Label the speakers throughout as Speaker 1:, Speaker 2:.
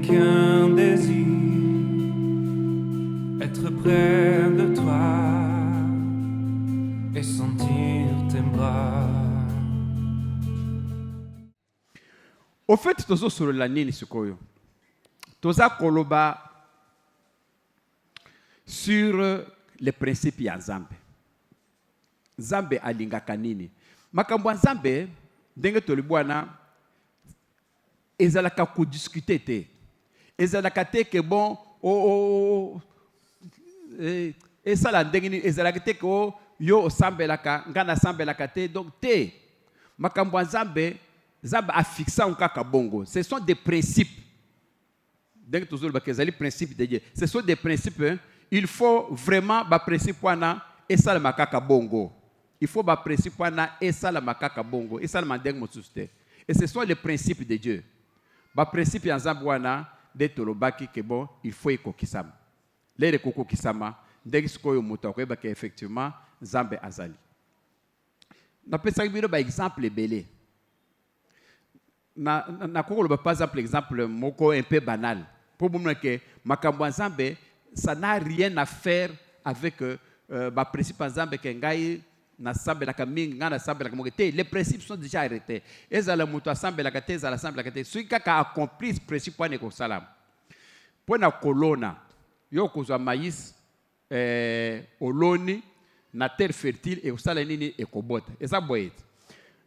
Speaker 1: qu'un désir, être près de toi et sentir tes bras.
Speaker 2: Au fait, tozo sur la nini sikoyo. Toza koloba sur les principes ya Nzambe. Nzambe alingaka nini? Makambo ya Nzambe ndenge tolibwana ezalaka ko discuter te. Ezalaka te ke bon esala ndenge nini ezalaka te ko yo osambelaka ngana sambelaka te donc te. Makambo ya Nzambe Nzambe a fixé un kaka bongo. Ce sont des principes. Donc toujours les principes de Dieu. Ce sont des principes. Hein? Il faut vraiment ba principe wana esala makaka bongo. Il faut ba principe wana esala makaka bongo. Esala mandeng mosuste. Et ce sont les principes de Dieu. Ba principe ya Nzambe wana de tolobaki ke bon, il faut ekokisama. Les kokokisama ndenge sikoyo moto akoyeba ke effectivement Nzambe azali. Na pesa bino ba exemple belé. Na par exemple moko un peu banal pour vous montrer que makambo Nzambe ça n'a rien à faire avec ba principe Nzambe que ngai na sambe la kaminga ngana sambe la kamogete. Les principes sont déjà arrêtés. Ezala muto sambe la kate ezala sambe la kate celui qui a accompli ce principe wane ko salam pour na kolona yo kozwa maïs oloni na terre fertile et osala nini ekobota eza boyete.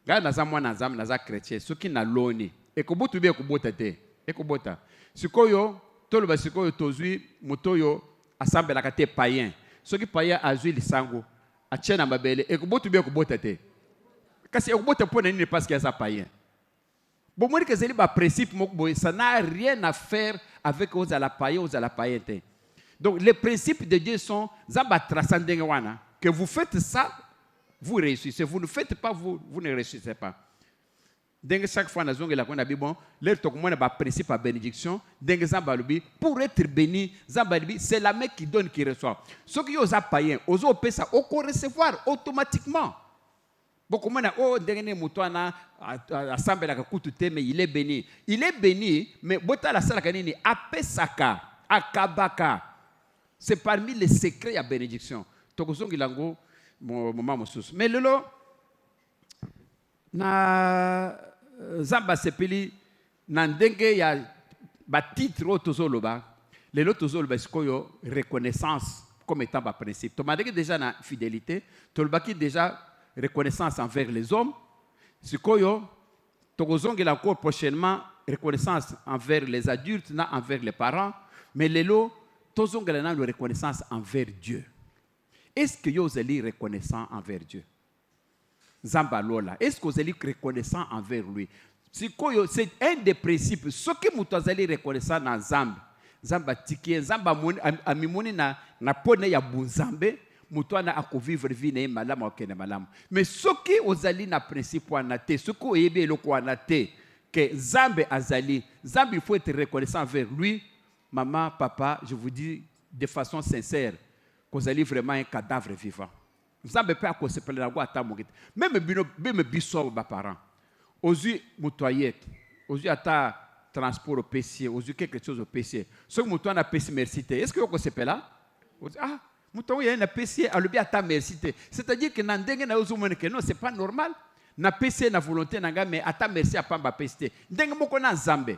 Speaker 2: Gaya naza mwana Nzambe naza chrétien soki na loni ekobutu bi ekobota te ekobota sikoyo toloba sikoyo tozwi motoyo asambelaka te païen soki païen azwi lisango atiena mabele ekobutu bi ekobota te kasi ekobota pona nini parce que eza païen bon moi que zeli ba principe moko boy ça n'a rien à faire avec aux à la païen te. Donc les principes de Dieu sont Nzambe transcendent wana que vous faites ça vous réussissez. Vous ne faites pas, vous ne réussissez pas. Donc chaque fois, nous avons dit bon, l'air de principe à bénédiction, pour être béni, c'est la main qui donne qui reçoit. Ceux qui ont païen, ils ont ça, ils vont recevoir automatiquement. Beaucoup de gens dernier moutouana assemble la kutu mais il est béni. Il est béni, mais bota la sala kanini apesaka, akabaka. C'est parmi les secrets de la bénédiction. Tokosongi lango moment mosusu mais lelo na Nzambe sepeli na ndenge ya ba titre tozoloba lelo tozoloba sikoyo reconnaissance comme étant ba principe to mandeke déjà na fidélité tolobaki déjà reconnaissance envers les hommes sikoyo tokozongela encore prochainement reconnaissance envers les adultes na envers les parents mais lelo tozongela na reconnaissance envers Dieu. Est-ce que vous êtes reconnaissant envers Dieu? Nzamba lola. Est-ce que vous êtes reconnaissant envers lui? C'est un des principes. Ce que vous êtes reconnaissant dans Nzamba, Nzamba tiki, Nzamba amimoni na pone ya bunzambe, mutwana akovivre vie na malamu okene malamu. Mais ce que vous êtes na principe wanate, ce que vous êtes loko wanate, que Nzambe azali, Nzamba il faut être reconnaissant envers lui. Maman, papa, je vous dis de façon sincère. Vous allez vraiment un cadavre vivant. Vous savez pas quoi se parler à ta moquette. Même biso ba parents. Ozu mutoyet, ozu ata transport au PC, ozu quelque chose au PC. Ce que muto na PC merci. Est-ce que vous se parle là? Ah, muto y a na PC a le bien ata merci. C'est-à-dire que nandenge na ozu que non, c'est pas normal. Na PC na volonté nanga mais ata merci a pamba PC. Ndenge moko na Nzambe.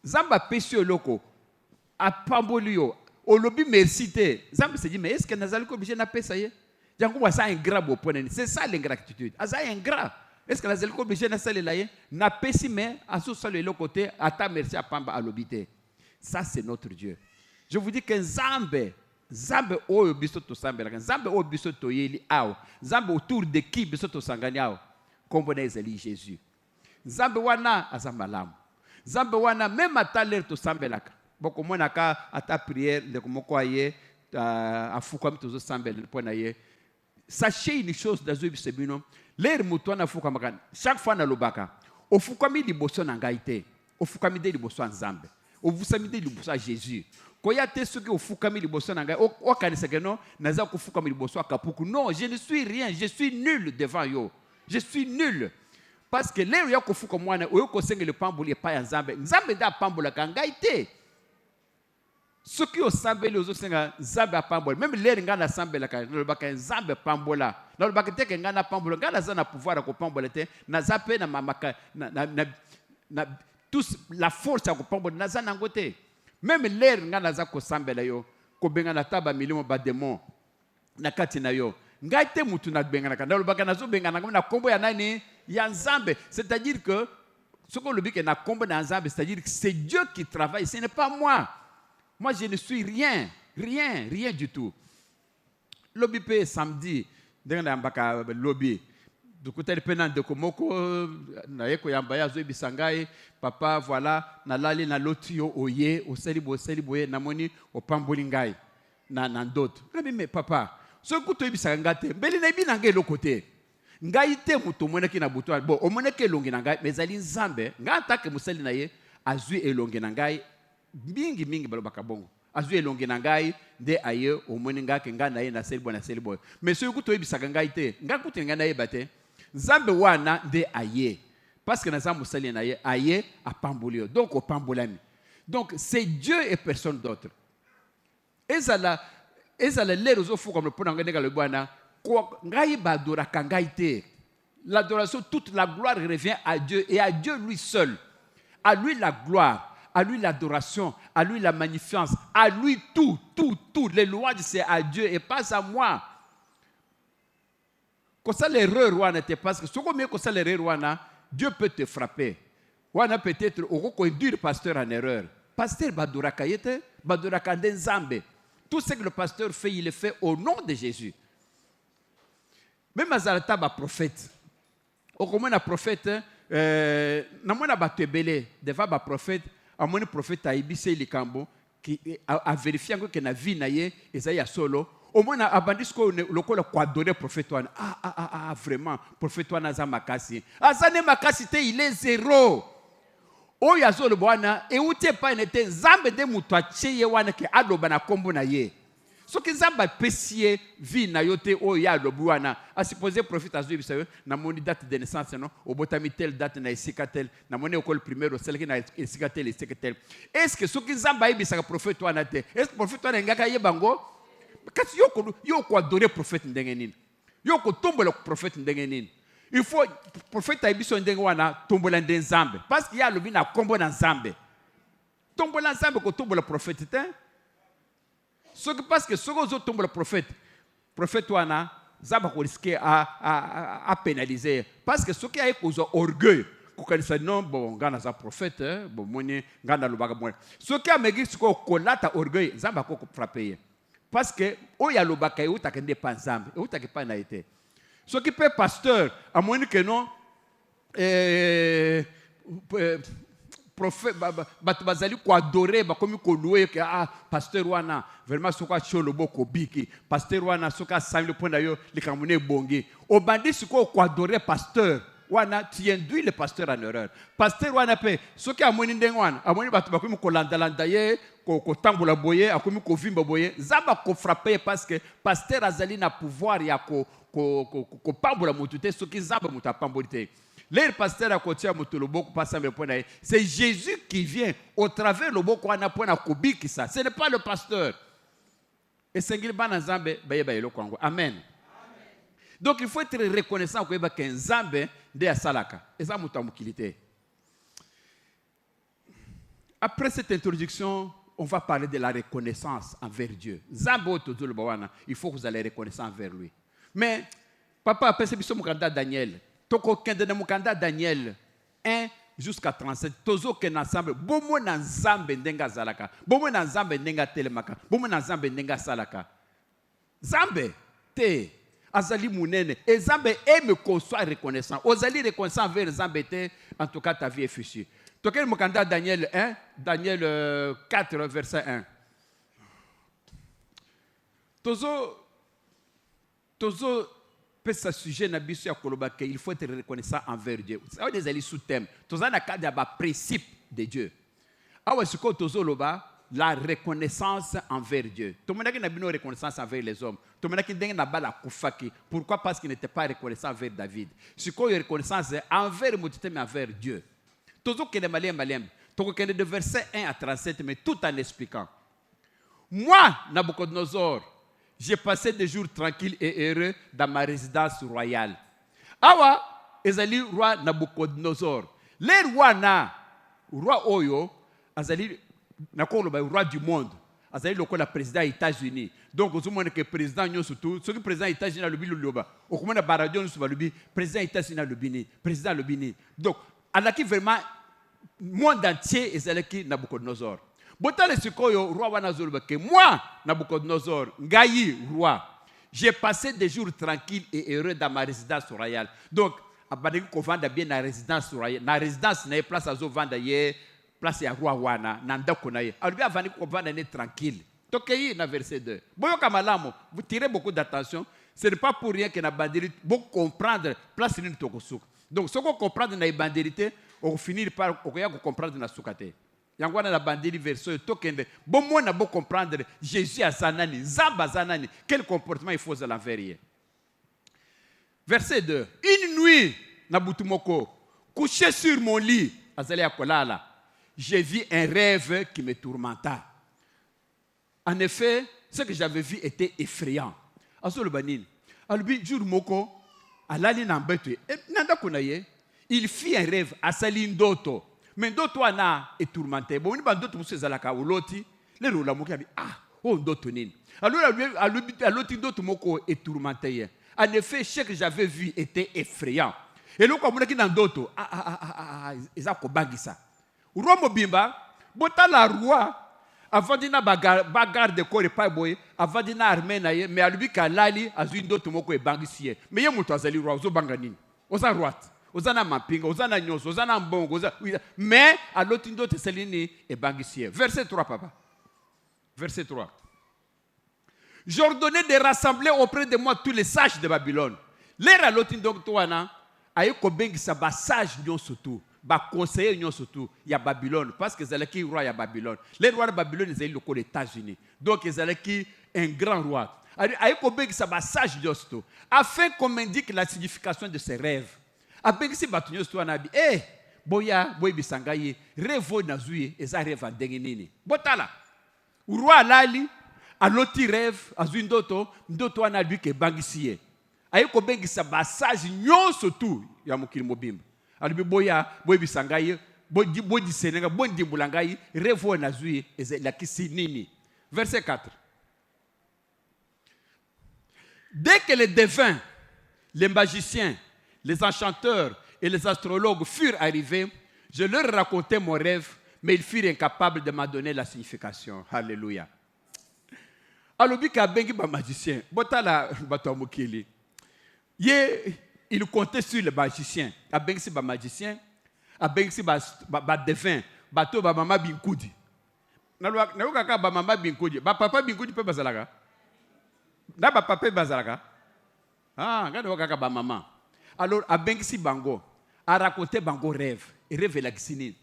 Speaker 2: Nzamba PC loko a pambolio. Au lobby merci te. Nzambe se dit mais est-ce que nazali ko obligé na pesa ye? Jango wa ça ingrat bo ponene. C'est ça l'ingratitude. Aza ingrat. Est-ce que nazali ko obligé na salela ye? Na pesi mais aso sale le côté ata merci a pamba a lobby te. Ça c'est notre Dieu. Je vous dis que Nzambe oyo biso to sambela. Nzambe oyo biso to yeli awo. Nzambe autour de qui biso to sangani awo. Kombona ezali Jésus. Nzambe wana azambalamu. Nzambe wana même ata l'air to sambelaka. Beaucoup moins naka à ta prière de comment quoi y à fou comme tous semblent point naie. Sachez une chose dans ce bisebino, l'air mouton na fou comme chaque fois na lobaka. Au fou comme il bosso n'angaïté, au fou comme il bosso en Zambe, au vous samedi il bosso à Jésus. Quand y a tes ceux qui au fou comme il bosso n'angaï, au canisa que non, naza au fou comme il bosso à Kapuku. Non, je ne suis rien, je suis nul devant yo. Je suis nul. Parce que lero ya kofuka mwana oyo kosengela pamboli epai ya nzambe nzambe nde apambolaka ngai te soki osambeli ozosenga nzambe apambola même lero ngai nasambelaka nalobaka nzambe pambola nalobaka teke ngai napambola ngai naza na pouvoir ya kopambola te naza mpe na tous la force ya kopambola naza nango te même lero ngai naza kosambela yo kobenga na taba milimo bademon na kati na yo ngai te mutu nabenganaka nalobaka nazobengana na kombo ya nani ya nzambe c'est-à-dire que ce qu'on dit que na kombo na nzambe c'est-à-dire que c'est Dieu qui travaille ce n'est pas moi je ne suis rien du tout lobi pe samedi ndenge mbaka lobi dukuteli pe na ndeko moko na yeko yamba ya zo bisangai papa voilà nalali na lotio oye oseli boye namoni opamboli ngai na ndoto mais papa so kuto ibisaka ngate mbeli na ibina ngai lokote ngai te muto moneki na buto bon omoneki elongi na ngai mezali nzambe ngai atake musali na ye azwi elongi na ngai mingi balobaka bongo azwi elongi na ngai nde aye omoni ngai ke ngai na ye na seli boy mais so kuto ibisaka ngai te ngai kuto ngai na ye bate nzambe wana nde aye parce que naza musali na ye aye apamboli donc opambolami donc c'est Dieu et personne d'autre ezala lero zofuka mpona ngai ndeka le bwana ngai badoraka ngai te l'adoration toute la gloire revient à Dieu et à Dieu lui seul à lui la gloire à lui l'adoration à lui la magnificence à lui tout les louanges c'est à Dieu et pas à moi quand ça l'erreur wana te parce que ce qu'on met quand ça l'erreur wana Dieu peut te frapper wana peut-être au conduire pasteur en erreur pasteur badoraka yete badoraka nzambe. Tout ce que le pasteur fait, il le fait au nom de Jésus. Même Azalata ba prophète. Au comment un prophète, na mona ba tebele, devant ba prophète, a mon prophète a ibissé le cambo qui a vérifié que na vie na ye Esaïa solo. Au moins a bandisco le col quoi donner prophète wana. Vraiment prophète wana za makasi. Azane makasi te il est zéro. Oyo azolo bwana eute pa nete nzambe de mutu acheye wana ke aloba na kombo na ye soki nzambe apesie vi na yo te oyo ya alobi wana asupposé prophète azwi biso na moni date de naissance no obotami tel date na esika tel na moni école primaire osalaki na esika tel est-ce que soki nzambe ayebisaka prophète wana te est-ce que prophète wana engaka yebango kasi yo ko adorer prophète ndenge nini yo ko tombola prophète ndenge nini il faut prophète abiso ndenge wana tombola nde nzambe parce qu'il y a lobi na kombo na nzambe tombola nzambe ko tombola prophète te soki parce que soko zo tombola prophète wana nzambe ko risquer à pénaliser parce que soki aye ko zo orgueil ko kanisa non bon ngana za prophète bon moni ngana lobaka mo soki amegi siko kolata orgueil nzambe ko frapper parce que oya lobaka yo takende pa nzambe yo takepa na été. Ce qui peut pasteur, à moins que non, prophète, bazali ko adorer, comme ko louer que pasteur wana vraiment soka cholobo ko biki, pasteur wana soka sami point d'ailleurs les kamune bongi. Au bandit soko ko adorer pasteur wana tu induis le pasteur en erreur. Pasteur wana pe soki amoni ndengwana, amoni batu bakomi ko landalanda ye ko tambola boye, akomi ko vimba boye, zaba ko frapper parce que pasteur azali na pouvoir ya ko pambola mutu te soki nzambe mutu apamboli te le pasteur akotia mutu loboko pasambe pona ye c'est Jésus qui vient au travers loboko wana pona kobikisa ce n'est pas le pasteur et sengili bana nzambe bayeba eloko yango amen. Donc il faut être reconnaissant koyeba ke nzambe nde asalaka eza mutu amokili te. Après cette introduction on va parler de la reconnaissance envers Dieu. Nzambe otozolo bawana il faut que vous allez reconnaissant envers lui. Mais, papa, après ce biso mukanda Daniel, toko kende na mukanda Daniel 1 jusqu'à 37, tozo ken ensemble, bomo na nzambe ndenga zalaka, bomo na nzambe ndenga telemaka, bomo na nzambe ndenga salaka. Nzambe te azali munene, et nzambe aime qu'on soit reconnaissant. Ozali reconnaissant envers nzambe te, en tout cas ta vie est fichue. Token mukanda Daniel 1, Daniel 4 verset 1. Tozo pesa sujet na biso ya koloba que il faut être reconnaissant envers Dieu. Ça va des ali sous thème. Toza na cadre ba principe de Dieu. Awa siko tozo loba la reconnaissance envers Dieu. Tout le monde a une reconnaissance envers les hommes. Tout le monde a une reconnaissance. Pourquoi? Parce qu'il n'était pas reconnaissant envers David. C'est quoi une reconnaissance envers Moutité, mais envers Dieu. Toujours qu'il est malin. Toujours qu'il est de verset 1 à 37, mais tout en expliquant. Moi, Nabucodonosor, j'ai passé des jours tranquilles et heureux dans ma résidence royale. Awa, ezali roi Nabucodonosor. Les rois na, roi Oyo, azali le roi du monde. Azali le président des États-Unis. Donc, vous savez que le président est surtout, ce que le président des États-Unis a le bini, au comment le baradion le président des États-Unis a le bini, président le bini. Donc, alaki vraiment monde entier ezalaki Nabucodonosor. Botale sikoyo roi wanazolo que moi Nabucodonosor, ngayi roi, j'ai passé des jours tranquilles et heureux dans ma résidence royale. Donc, abadeki ko vanda bien na résidence royale, na résidence na place azo vanda ye place ya roi wana na ndako na ye. Albi avandi ko vanda ne tranquille. Tokeyi na verset 2. Boyo kamalamo, vous tirez beaucoup d'attention, ce n'est pas pour rien que na bandiri beaucoup comprendre place ni tokosuka. Donc, ce qu'on comprend dans la bandirité, on finit par comprendre dans la soukate. Yangwana la bandiri verso tokende. Bon moi na beau comprendre Jésus à Zanani, Zamba Zanani, quel comportement il faut à l'envers. Verset 2. Une nuit, Nabutumoko, couché sur mon lit, Azali Akolala, j'ai vu un rêve qui me tourmenta. En effet, ce que j'avais vu était effrayant. Azol Banin, Albi jour moko, Alali Nambetu, Nanda Kunaye, il fit un rêve à Salindoto. Mais d'autres ana est tourmenté. Bon, on va d'autres pour zalaka ou l'autre, les roula moki abi oh d'autres nin. Alors à l'autre d'autres moko est tourmenté. En effet, ce que j'avais vu était effrayant. Et là comme on a qui dans d'autres ils a kobangisa. Roi mobimba, bota la roi avant dina bagarre de corps et pas boy, avant dina armée na ye, mais à lui kalali azui d'autres moko est bangisie. Mais yé muto azali roi zo banganini. Oza roi. Ozana mapinga, ozana nyoso, ozana mbongo, mais à l'autre d'autre selini et bangissier. Verset 3 papa. Verset 3. J'ordonnais de rassembler auprès de moi tous les sages de Babylone. L'air à l'autre donc toi na aye ko bengisa ba sage nyoso tout, ba conseiller nyoso tout, il y a Babylone parce que zalaki roi ya Babylone. Les rois de Babylone ils le les États-Unis. Donc zalaki un grand roi. Aye ko bengisa ba sage nyoso tout afin qu'on m'indique la signification de ses rêves. Abengisi batunyo sto anabi boya boy bisangaye revo nazui eza rêve ndenge nini botala roi lali aloti rêve azui ndoto ana lui ke bangisiye ayiko bengisa basage nyonso tu ya mokili mobimba alibi boya boy bisangaye boy disenga boy ndimbulangaye revo nazui eza la kisi nini. Verset 4. Dès que les devins, les magiciens, les enchanteurs et les astrologues furent arrivés, je leur racontai mon rêve, mais ils furent incapables de m'en donner la signification. Alléluia. Alobi ka bengi ba magicien, botala bato mokili. Il comptait sur les magiciens. A bengi si ba magicien, a bengi si ba devin, bato ba mama binkudi. Na kaka ba mama binkudi, ba papa binkudi pe bazalaka. Na ba papa bazalaka. Ah, ngado kaka ba mama. Alors, à Bengsi Bango, a raconté Bango rêve. Et rêve la gisini.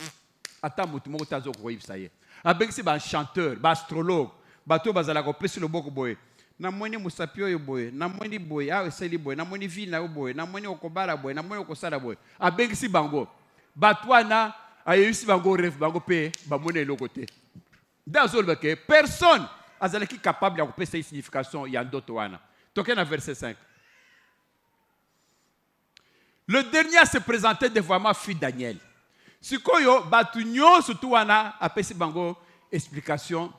Speaker 2: Attends, moutoumou tazo koyib ça y est. A Bengsi ban chanteur, ban astrologue, bato bazala ko pesi le boko boy. Na mweni musapio yo boy, na mweni boy, a eseli boy, na mweni vina yo boy, na mweni okobara boy, na mweni okosala boy. A Bengsi Bango. Batwana a yisi Bango rêve, Bango pe, ba mweni le côté. Dans le personne azala qui capable de couper cette signification y a d'autres wana. Toqué dans verset 5. Le dernier à se présenter devant moi fut Daniel. Si koyo batunyo surtout wana a pesi bango explication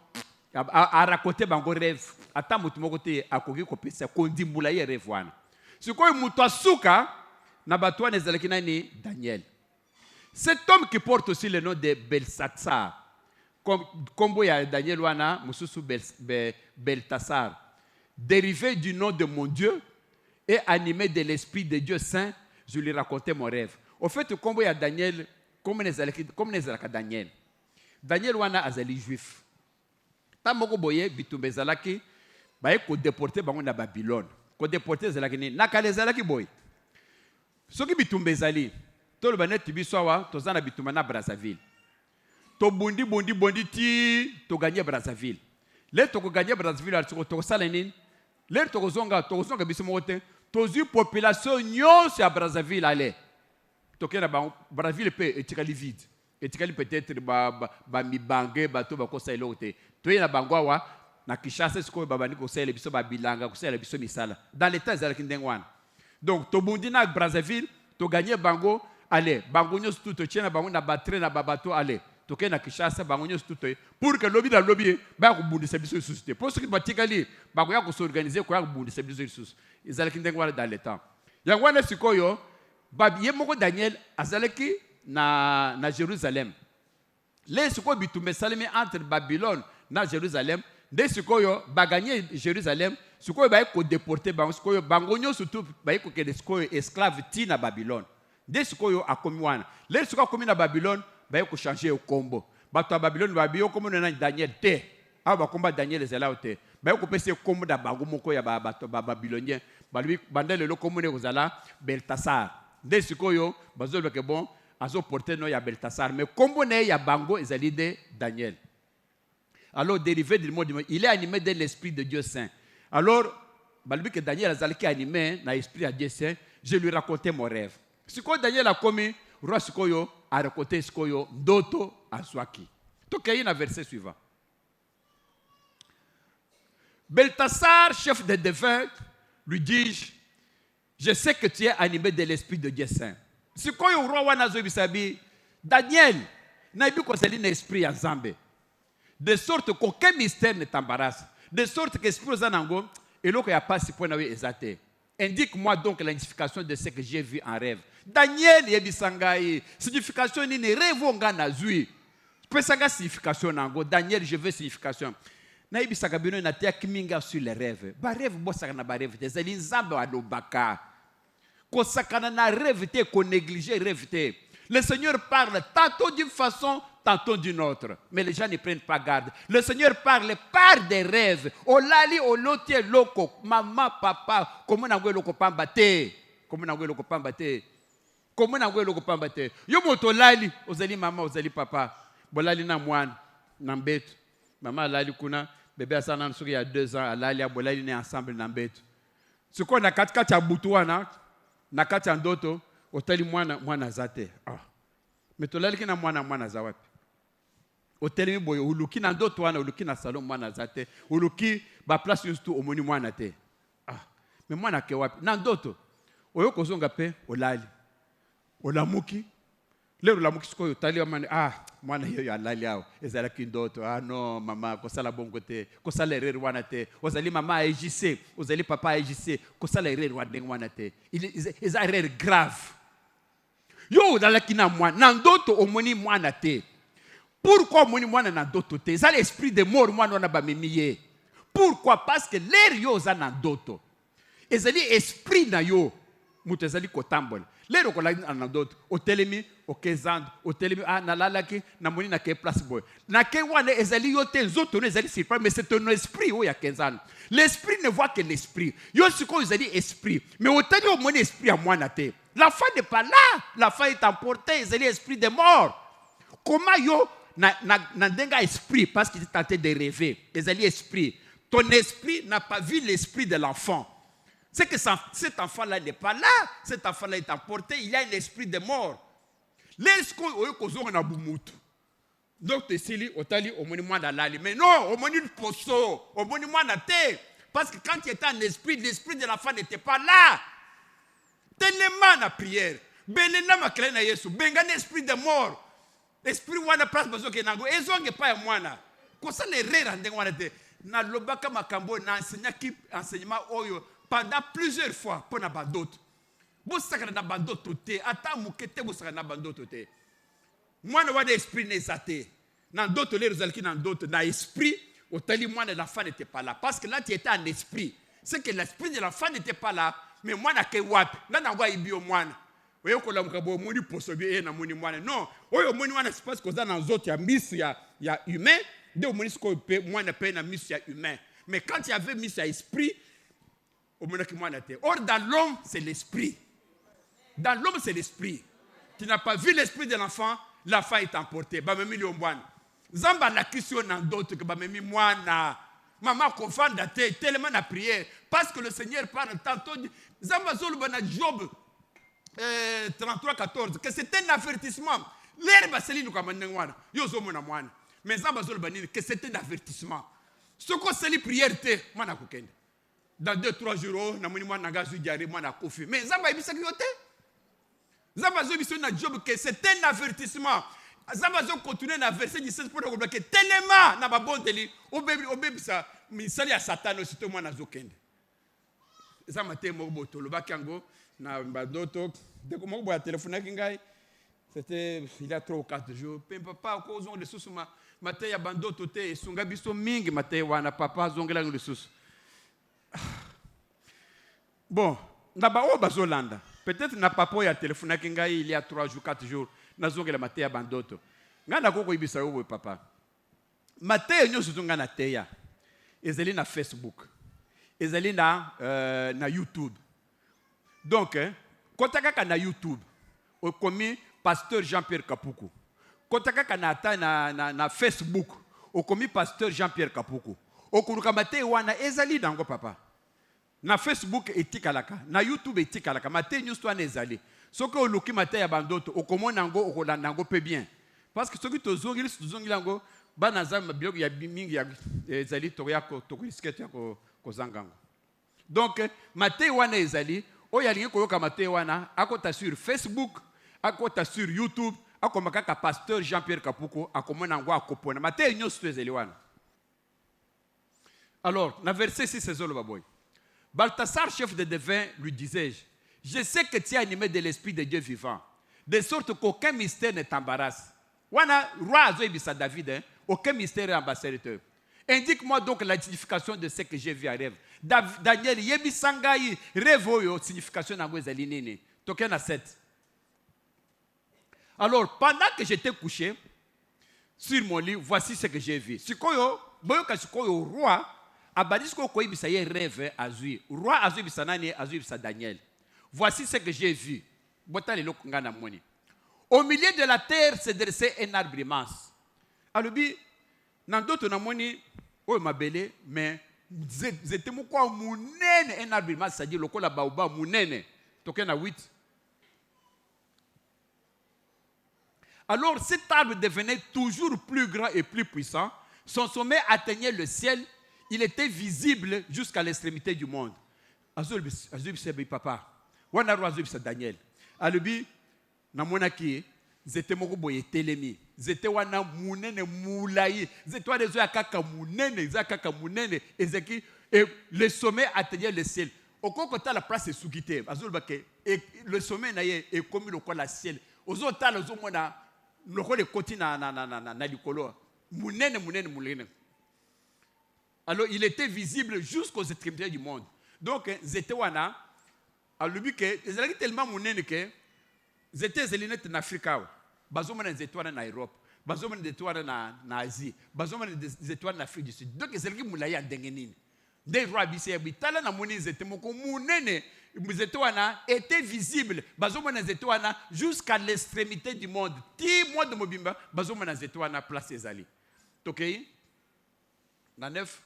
Speaker 2: a raconter bango rêve ata mutu mokote akoki ko pesa ko ndimbula ye rêve wana. Si koyo mutu asuka na batwa nezalaki nani Daniel. Cet homme qui porte aussi le nom de Belsatsar. Comme il y a Daniel wana mususu Beltasar, dérivé du nom de mon Dieu et animé de l'esprit de Dieu saint. Je lui racontais mon rêve. Au fait, comme il y a Daniel, comme les Daniel. Daniel wana azali juif. Tamoko boye bitumbe zalaki baye ko déporter bango na Babylone. Ko déporter zalaki ni nakale zalaki boy. Soki bitumbe zali, to le banet biso wa tozana bitumba na Brazzaville. to bondi ti to gagner Brazzaville. Les to gagner Brazzaville to salenine. Les to zonga biso mote. To zu population nyonso ya Brazzaville ale. To kena ba Brazzaville pe etikali vide. Etikali peut-être ba mibange ba to ba ko sailo te. To yena bangwa na Kinshasa siko babani ko sailo biso ba bilanga ko sailo biso misala. Dans l'état za kindengwana. Donc to bondi na Brazzaville to gagner bango ale bango nyonso tout to tiena bango na battre na babato ale. Toke na Kinshasa bango nyonso tout pour que lobby ba ko bundisa biso société pour ce qui batikali ba ko ya ko s'organiser ko ya ko bundisa biso société ezalaki ndenge wana dans le temps yango wana sikoyo ye moko Daniel azalaki na Jérusalem les sikoyo bitumbe salemi entre Babylone na Jérusalem nde sikoyo baganye Jérusalem sikoyo ba ko déporter bango sikoyo bango nyonso tout ba ko kende sikoyo esclave ti na Babylone nde sikoyo akomi wana les sikoyo akomi na Babylone ba ko changer au combo bato ya Babylone ba biyo komo na Daniel te aba komba Daniel ezala te ba ko pese kombo da bango moko ya bato ba babylonien balui bandele lo komo ne kozala Beltasar nde sikoyo bazolo ke bon azo porter no ya Beltasar mais kombo ne ya bango ezali de Daniel. Alors dérivé du mot il est animé de l'esprit de Dieu saint. Alors balui que Daniel azalaki animé na esprit de Dieu saint, je lui racontais mon rêve. Sikoyo Daniel a commis roi sikoyo a raconté sikoyo ndoto azwaki. Tokei na verset suivant. Beltasar, chef des devins, lui dis, je sais que tu es animé de l'esprit de Dieu saint. Sikoyo roi wana zo bisabi Daniel na ibi ko seli na esprit ya Nzambe. De sorte qu'aucun mystère ne t'embarrasse. De sorte que esprit zanango eloko ya pasi po na we ezate. Indique-moi donc l'identification de ce que j'ai vu en rêve. Daniel yebisangai signification ni rêve nga nazui. Pesanga signification nango Daniel je veux signification. Na yebisaka bino na tia kiminga sur les rêves. Ba rêve bosaka na ba rêve te zali Nzambe alobaka. Ko sakana na rêve te ko négliger rêve te. Le Seigneur parle tantôt d'une façon, tantôt d'une autre. Mais les gens ne prennent pas garde. Le Seigneur parle par des rêves. Olali olotie loko, maman, papa, comment na loko pamba te. Comment na loko pamba te. Comment na loko pamba te. Yo moto lali, ozali maman, ozali papa. Bolali na mwana, na mbetu. Maman lali kuna, bébé asana nsuki ya 2 ans, alali ya bolali ne ensemble na mbetu. Siko na katikati ya butu wana, na kati ya ndoto, otali mwana zate. Ah. Metolali kina mwana za wapi? Oteli boyo uluki na ndoto wana uluki na salon mwana zate. Uluki ba place yustu omoni mwana te. Ah. Me mwana ke wapi? Na ndoto. Oyo kozonga pe olali. Olamuki. Lero lamuki siko otali amani mwana hiyo ya lali yao. Ezala kindoto. Ah no mama kosala bongo te. Kosala erreur wana te. Ozali mama agissé, ozali papa agissé. Kosala erreur wana te. Ils a erreur grave. Yo dalaki na mwana na ndoto omoni mwana te. Pourquoi omoni mwana na ndoto te? Ça l'esprit de mort mwana wana ba memiye. Pourquoi? Parce que l'air yo za na ndoto. Ezali esprit na yo mutu ezali kotambola. Lero ko la na ndoto otelemi okezando otelemi na lalaki na moni na ke place boy. Na ke wana ezali yo te nzoto no ezali sirpa mais c'est ton esprit o ya kezando. L'esprit ne voit que l'esprit. Yo siko ezali esprit mais oteli omoni esprit ya mwana te. La fin n'est pas là. La fin est emportée. C'est l'esprit de mort. Comment yo na denga esprit parce qu'il est tenté de rêver. C'est l'esprit. Ton esprit n'a pas vu l'esprit de l'enfant. C'est que cet enfant-là n'est pas là. Cet enfant-là est emporté. Il y a un esprit de mort. L'esprit oyo na bumutu. Donc tesili otali omoni mwana lali. Mais non, omoni poso, omoni mwana te. Parce que quand il était un esprit, l'esprit de l'enfant n'était pas là. Tellement na prière. Belena makele na Yesu. Bengane esprit de mort. Esprit wana place bazo ke nango. Ezonge pa ya mwana. Kosa le rera ndenge wana te. Na lobaka makambo na enseignement oyo pendant plusieurs fois pour na bandoto. Bosaka na bandoto te. Ata mukete bosaka na bandoto te. Mwana wana esprit nezate. Na ndoto le rezalki na ndoto na esprit otali mwana l'enfant n'était pas là parce que là tu étais en esprit. C'est que l'esprit de l'enfant n'était pas là. Mais mwana ke wapi na ngwa ibio mwana oyo kola mukabo muni posobi na muni mwana non oyo muni mwana c'est parce que za na nzoto ya misu ya humain de muni sko pe mwana pe na misu ya humain mais quand il y avait misu ya esprit au mona ki mwana te. Or dans l'homme c'est l'esprit. Dans l'homme c'est l'esprit. Tu n'as pas vu l'esprit de l'enfant, la faille est emportée. Bamemi Liomboine. Zamba la question dans d'autres que Bamemi Moana. Maman confond daté tellement la prière. Parce que le Seigneur parle tantôt. Zamba Zolbana Job 33-14. Que c'est un avertissement. L'herbe c'est lui comme un Yozo Mona Moine. Mais Zamba Zolbani que c'est un avertissement. Ce qu'on s'est dit prière, moi dans 2-3 jours, na moni moi na gazu diaré moi na kofi. Mais Zamba ibisa kyote. Zamba zo biso na job que c'est un avertissement. Zamba zo continuer na verset 17 pour dire que tellement na ba bondeli obebi ça misali ya Satan aussi to moi na zo kende. Zamba te mo botolo bakango na badoto de comment boya téléphone kingai. C'était il y a 3 ou 4 jours. Papa ko zo de susuma Matei ya bandoto te sunga biso mingi Matei wana papa zongela ngo lisusu. Bon, naba o bazolanda. Peut-être na papa ya téléphone kingai il y a 3 jours 4 jours na zongela Matei ya bandoto. Ngana koko ibisa yo papa. Matei nyoso zunga na teya. Ezeli na Facebook. Ezeli na YouTube. Donc, kotaka na YouTube. O komi pasteur Jean-Pierre Kapuku. Kotaka na Facebook, au commis pasteur Jean-Pierre Kapuku. Au kurukamate wana ezali dango papa. Na Facebook etikalaka, na YouTube etikalaka. Mate nyusto wana ezali. Soko oluki mate ya bandoto, au komo nango au kolandango pe bien. Parce que soki tozongi lango bana zama biloko ya mingi ya ezali toyako tokoliskete yako kozangango. Donc mate wana ezali, oyalingi koyoka mate wana akota sur Facebook, akota sur YouTube. Akomaka pasteur Jean-Pierre Kapuku akomona ngo akopona mate nyoso ezeliwana. Alors, na verset 6 ezolo baboy. Balthasar chef de devin lui disait je sais que tu es animé de l'esprit de Dieu vivant de sorte qu'aucun mystère ne t'embarrasse. Wana roi azoibisa David aucun mystère ambassadeur. Indique-moi donc la signification de ce que j'ai vu à rêve. Daniel yebisangai rêve oyo signification nango ezali nini. Tokena 7. Alors, pendant que j'étais couché sur mon lit, voici ce que j'ai vu. Sikoyo, boyoka sikoyo roi, abadisko ko ibisa ye rêve azui. Roi azui bisa nani, azui bisa Daniel. Voici ce que j'ai vu. Botale lo ngana moni. Au milieu de la terre se dressait un arbre immense. Alobi, nan doto na moni, oyo mabele, mais zete mukwa munene un arbre immense, c'est-à-dire lokola baoba munene. Tokena 8. Alors cet arbre devenait toujours plus grand et plus puissant. Son sommet atteignait le ciel. Il était visible jusqu'à l'extrémité du monde. Azul papa. Wana azul Daniel. Alubi na monaki zete moko boye telemi. Zete wana munene moulayi. Zete wana zo akaka munene, zakaka munene ezeki et le sommet atteignait le ciel. Okokota la place est soukité. Azul bake et le sommet naye est comme le quoi la ciel. Ozo tala zo mona le côté na likolo munene. Alors il était visible jusqu'aux extrémités du monde. Donc zete wana alubi ke ezalaki tellement munene ke zete zelinet na Afrika bazomona zete wana na Europe bazomona zete wana na Asie bazomona zete wana na Afrique du Sud. Donc ezalaki mulaya ndenge nini des rois bise bitala na moni zete moko munene zete wana était visible bazomona zete wana jusqu'à l'extrémité du monde. Ti mois de mobimba bazomona zete wana place ezali. Tokei na 9.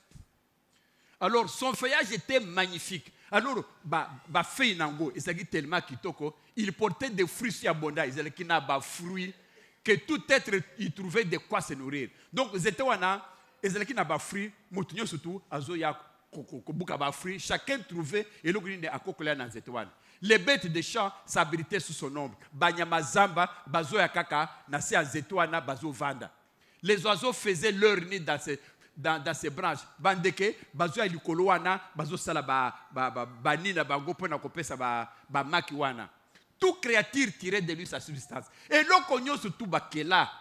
Speaker 2: Alors son feuillage était magnifique. Alors feuille nango ezali tellement kitoko, il portait des fruits si abondants, ezali kina ba fruits que tout être y trouvait de quoi se nourrir. Donc zete wana ezali kina ba fruits mutunyo surtout azoya kobuka ba fruits, chacun trouvait et l'ogine akokola na zete wana. Les bêtes des champs s'abritaient sous son ombre. Banyama zamba bazoya kaka na se zete wana bazo vanda. Les oiseaux faisaient leur nid dans ces branches. Bandeke bazo ya likolo wana bazo sala ba nina bango pona kopesa ba maki wana. Toute créature tirait de lui sa substance. Et l'okonyo surtout bakela.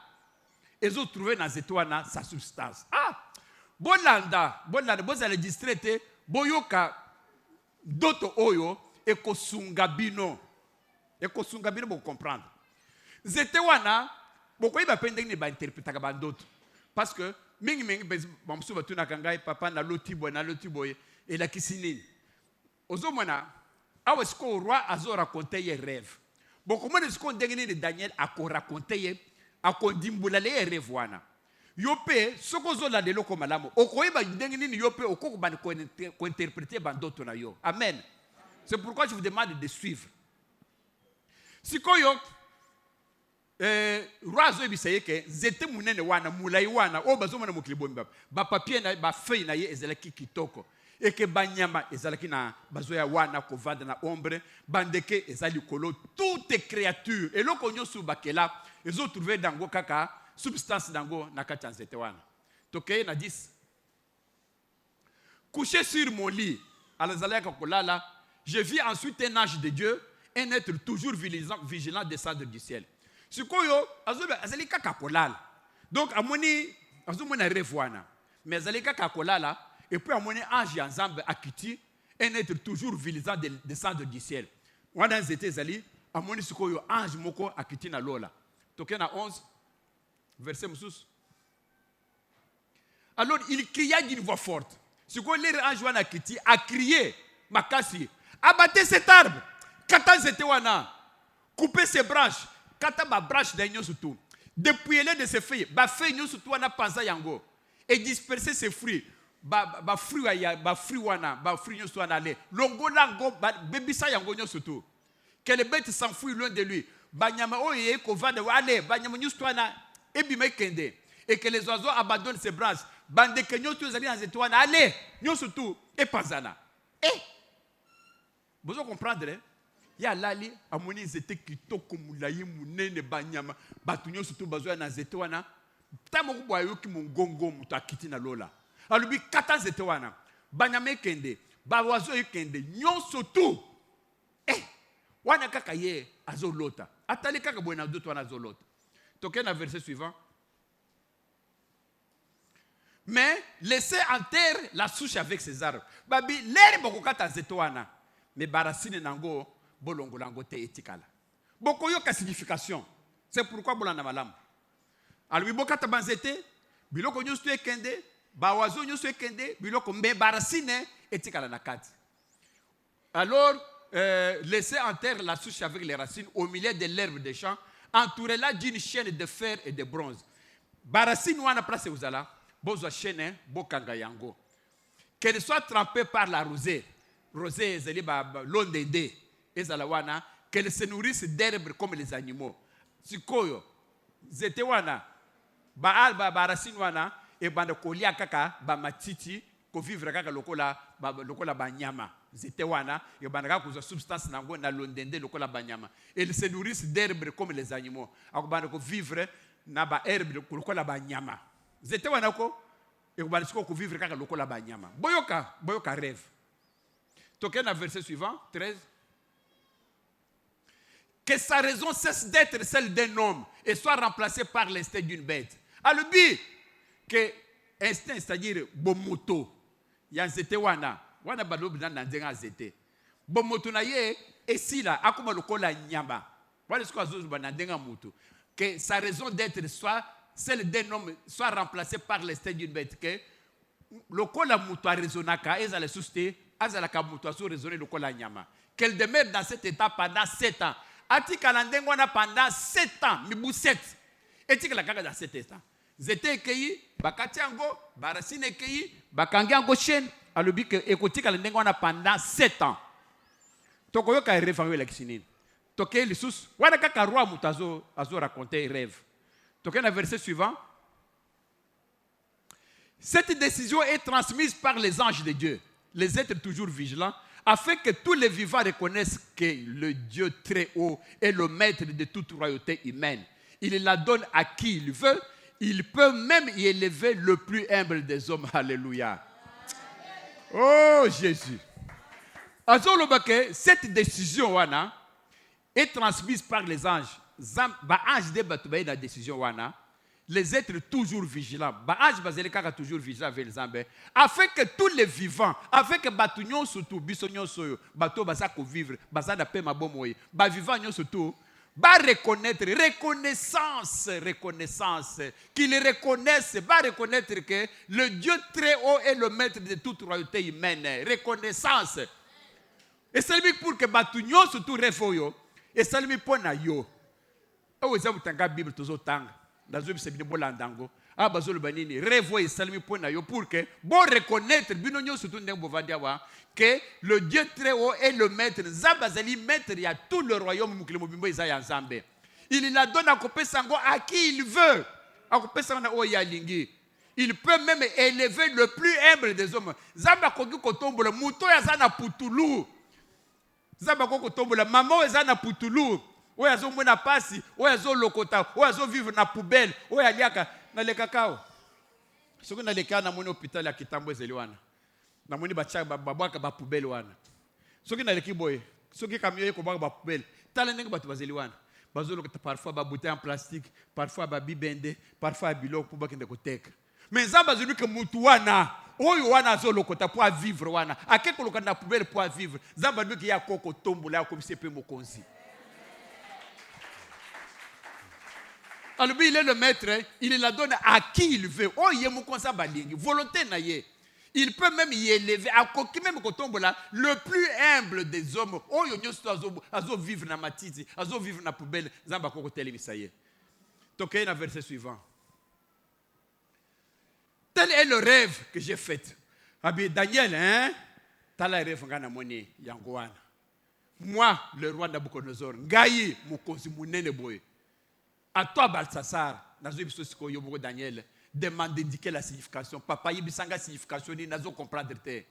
Speaker 2: Ils ont trouvé dans zete wana sa substance. Bolanda bozala distraite boyoka doto oyo ekosungabino bo comprendre. Zete wana boko iba pende ni ba interpréter ka bandoto parce que mingi bamsu batuna kangai papa na loti boye et la kisinini ozomona awesko roi azo raconter ye rêve boko mona sko ndenge ni Daniel a raconter akondimbula le rêve wana. Yo pe soko zo la delo ko malamu. Okoyeba ndenge nini yo pe okoko ban ko interpréter bandoto na yo. Amen. C'est pourquoi je vous demande de suivre. Sikoyo razo ebisaye ke zete munene wana mulai wana o bazomona mukilibo ba papier na ba feuille na ye ezalaki kitoko et que banyama ezalaki na bazoya wana ko vanda na ombre bandeke ezali kolo toutes créatures et loko nyosu bakela ezo trouver dango kaka substance dango na kati ya nzete wana tokeye na 10 couché sur mon lit alazalaka kolala je vis ensuite un ange de Dieu un être toujours vigilant descendre du ciel. Sikoyo azali kaka kolala. Donc amoni azomona rêve wana. Mais azali kaka kolala et puis amoni ange ya Nzambe akiti un être toujours vigilant descendre du ciel. Wana nzete ezali amoni sikoyo ange moko akiti na lola. Toke na 11 verset mususu. Alors il cria d'une voix forte. Sikoyo l'ange ange wana akiti a crié makasi abattez cet arbre. Kata nzete wana couper ses branches. Kata ba branche d'agneau surtout. Dépouiller de ses feuilles. Ba feuille nyo surtout wana panza yango. Et disperser ses fruits. Ba fruit ya ba fruit wana. Ba fruit nyo surtout wana le. Longo lango ba bebisa yango nyo surtout. Que les bêtes s'enfuient loin de lui. Ba nyama oye ko vande wale. Ba nyama nyo surtout wana ebime kende. Et que les oiseaux abandonnent ses branches. Bande que nyo surtout zali nzete wana allez. Nyo surtout e panzana. Vous comprendre ya lali amoni nzete kitoko mulayi munene banyama batunyo surtout bazoya na nzete wana tamo kubwa yoki mongongo muto akiti na lola alubi kata nzete wana banyama ekende bawazo ekende nyonso tu wana kaka ye azolota atali kaka boye na ndoto wana azolota toke na verset suivant. Mais laissez en terre la souche avec ses arbres babi l'herbe kokata nzete wana mais barasine nango bolongo lango te etikala. Boko yoka signification. C'est pourquoi bolanda malamu. Alwi bokata banzete, biloko nyosu ekende, bawazo nyosu ekende, biloko mbe barasine etikala na kati. Alors, laissez en terre la souche avec les racines au milieu de l'herbe des champs, entourez-la d'une chaîne de fer et de bronze. Barasine wana place uzala, bozo chaîne bokanga yango. Qu'elle soit trempée par la rosée. Rosée ezali ba londende. Ezalawana, qu'elle se nourrisse d'herbes comme les animaux. Sikoyo, zete wana, baal ba racine wana, et banda kolia kaka, ba matiti, ko vivre kaka lokola banyama. Zete wana, et banda kaka kuza substance nango na londende lokola banyama. Elle se nourrisse d'herbes comme les animaux. Ako banda ko vivre na ba herbe lokola banyama. Zete wana ko, et banda ko vivre kaka lokola banyama. Boyoka rêve. Toke na verset suivant, 13. Que sa raison cesse d'être celle d'un homme et soit remplacée par l'instinct d'une bête. À le but que instinct, c'est-à-dire bomoto, yanzete wana balobi na ndenga zete. Bomoto na ye esila akoma lokola nyama. Voilà ce qu'on a na ndenga moto. Que sa raison d'être soit celle d'un homme soit remplacée par l'instinct d'une bête. Que lokola moto a raisonnaka ezala suste azalaka moto a raisonner lokola nyama. Qu'elle demeure dans cet état pendant 7 ans. Atikala ndengwana pendant 7 ans, mibu 7. Etikala kaka dans cet état. Zete ekei, bakati yango, barasine ekei, bakangi yango chaîne, alobi ke ekotikala ndengwana pendant 7 ans. Toko yoka refango la kisinini. Toke lisusu, wana kaka roi mutazo azo raconter rêve. Toke na verset suivant. Cette décision est transmise par les anges de Dieu, les êtres toujours vigilants, afin que tous les vivants reconnaissent que le Dieu très haut est le maître de toute royauté humaine. Il la donne à qui il veut. Il peut même y élever le plus humble des hommes. Alléluia. Oh Jésus. Cette décision wana est transmise par les anges. La décision wana. Les êtres toujours vigilants. Toujours vigilants avec les Zambé. Afin que tous les vivants, afin que Batunyon surtout, Bissonyon soyo, Bato Basako vivre, Basada Pema Bomoye, Bavivant surtout, reconnaître, reconnaissance, qu'ils reconnaissent, reconnaître que le Dieu très haut est le maître de toute royauté humaine. Reconnaissance. Et c'est pour que Batunyon surtout refoyo, et c'est pour na yo. Et vous avez la Bible toujours tanga. nazo bisabine bolandango abazolo banini rêve et salmi pona yo pour que bon reconnaître binonyo surtout ndeng bovandi wa que le Dieu très haut est le maître zabazali maître ya tout le royaume mukile mobimbo izaya nzambe il la donne à Sango à qui il veut à Sango na oya lingi. Il peut même élever le plus humble des hommes. Zamba koki kotombola muto ya zana putulu. Zamba kotombola maman ya zana putulu. Oya zo mona pasi, oya zo lokota, oya zo vivre na poubelle, oya liaka na le cacao. Soko na le ka na moni hôpital ya Kitambo ezeliwana. Na moni bacha babwaka ba poubelle wana. Soki na le kiboye, soki camion ko ba poubelle. Tala ndenge batu bazeliwana. Bazolo parfois ba bouteille en plastique, parfois ba bibende, parfois biloko pour bakende ko teka. Mais Zamba zulu que mutu wana oyo wana zolo kota pour vivre wana akeko loka na poubelle pour vivre Zamba nduki ya koko tombola ya comme CP mokonzi. Alors il est le maître, il la donne à qui il veut. Oh yé mokonza balingi volonté na ye. Il peut même y élever à koki même kotombola le plus humble des hommes. Oh yo nyoso azo vivre na matiti, azo vivre na poubelle Zamba koko telemisa ye. Tokei na verset suivant. Tel est le rêve que j'ai fait. Daniel, hein? T'as le rêve ngana moni yangoana. Moi, le roi Nabucodonosor, Ngayi, mokozi munene boy. À toi, Balthasar, nazo biso yobo Daniel, demande d'indiquer la signification. Papa yibisanga signification ni nazo comprendre te.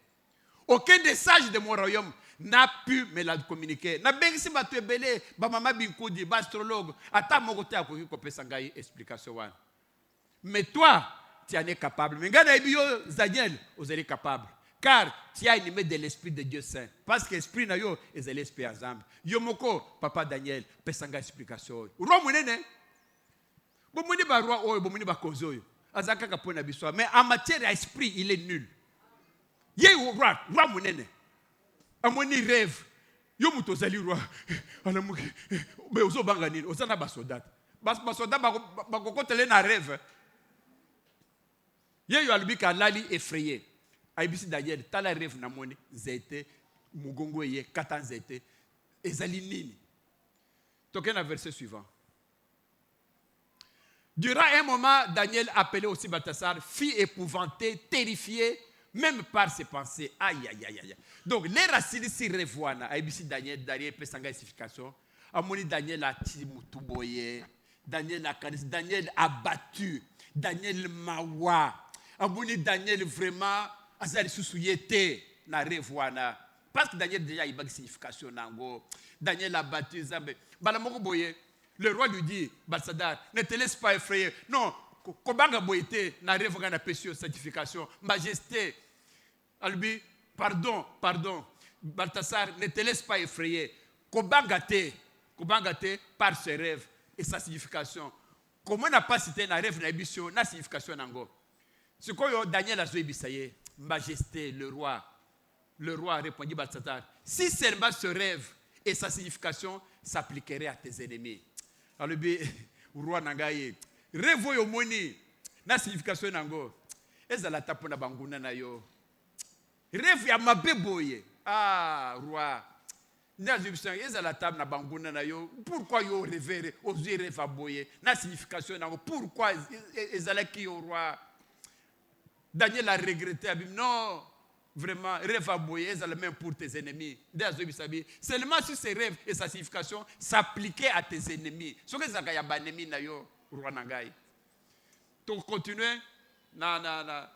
Speaker 2: Aucun des sages de mon royaume n'a pu me la communiquer. Na bengisi batu ebele, ba mama binkudi, ba astrologue, ata mokote akoki kopesa ngai explication wana. Mais toi, tu en es capable. Mais Daniel, vous êtes capable. Car tu as animé de l'Esprit de Dieu Saint. Parce que l'Esprit n'a yo, et c'est l'Esprit ensemble. Yomoko, Papa Daniel, pesanga explication. Roi Mounene, Bomoni ba roi oyo, Bomoni ba kozoyo. Azaka kapona biswa. Mais en matière d'esprit, il est nul. Yé roi Mounene. Amoni rêve. Yo mutozali roi. Alamuki. Mais ozo banganini. Ozana ba soldat. Ba soldat ba kokotele na rêve. Yeyo alubika lali effrayé. Aibisi Daniel, tala rêve na moni zete mugongo ye katan zete ezali nini. Toquez le verset suivant. Durant un moment, Daniel, appelé aussi Balthasar, fut épouvanté, terrifié, même par ses pensées. Aïe, aïe, aïe, aïe. Donc, les racines si revoient. Aibisi Daniel, Daniel, pesanga signification. Amoni Daniel a timutuboye. Daniel a canis. Daniel a battu. Daniel mawa. Amoni Daniel vraiment azali susuyete na revoana parce que Daniel déjà il a une signification nango. Daniel a battu Zambe. Balamoko boye, le roi lui dit Balthasar, ne te laisse pas effrayer. Non, kobanga boyete na revoana na péché sanctification, majesté. Albi, pardon. Balthasar, ne te laisse pas effrayer. Kobanga te par ses rêves et sa signification. Comment n'a pas cité na rêve na émission na signification nango. Ce que Daniel a dit, majesté, le roi répondit Balthasar, si seulement ce rêve et sa signification s'appliqueraient à tes ennemis. Alors, le roi Nangaye, rêve yo moni, na signification nango, ezala tapona banguna na yo. Rêve ya mabeboye. Ah, roi. Ezala table na banguna na yo. Pourquoi yo rêver, oser rêve aboye, na signification nango, pourquoi ezala ki yo roi? Daniel a regretté. Non, vraiment, rêve à boyer, c'est le même pour tes ennemis. Seulement si ces rêves et sa signification s'appliquaient à tes ennemis. Ce que c'est qu'il ennemi na yo roi nangai. Donc continuez na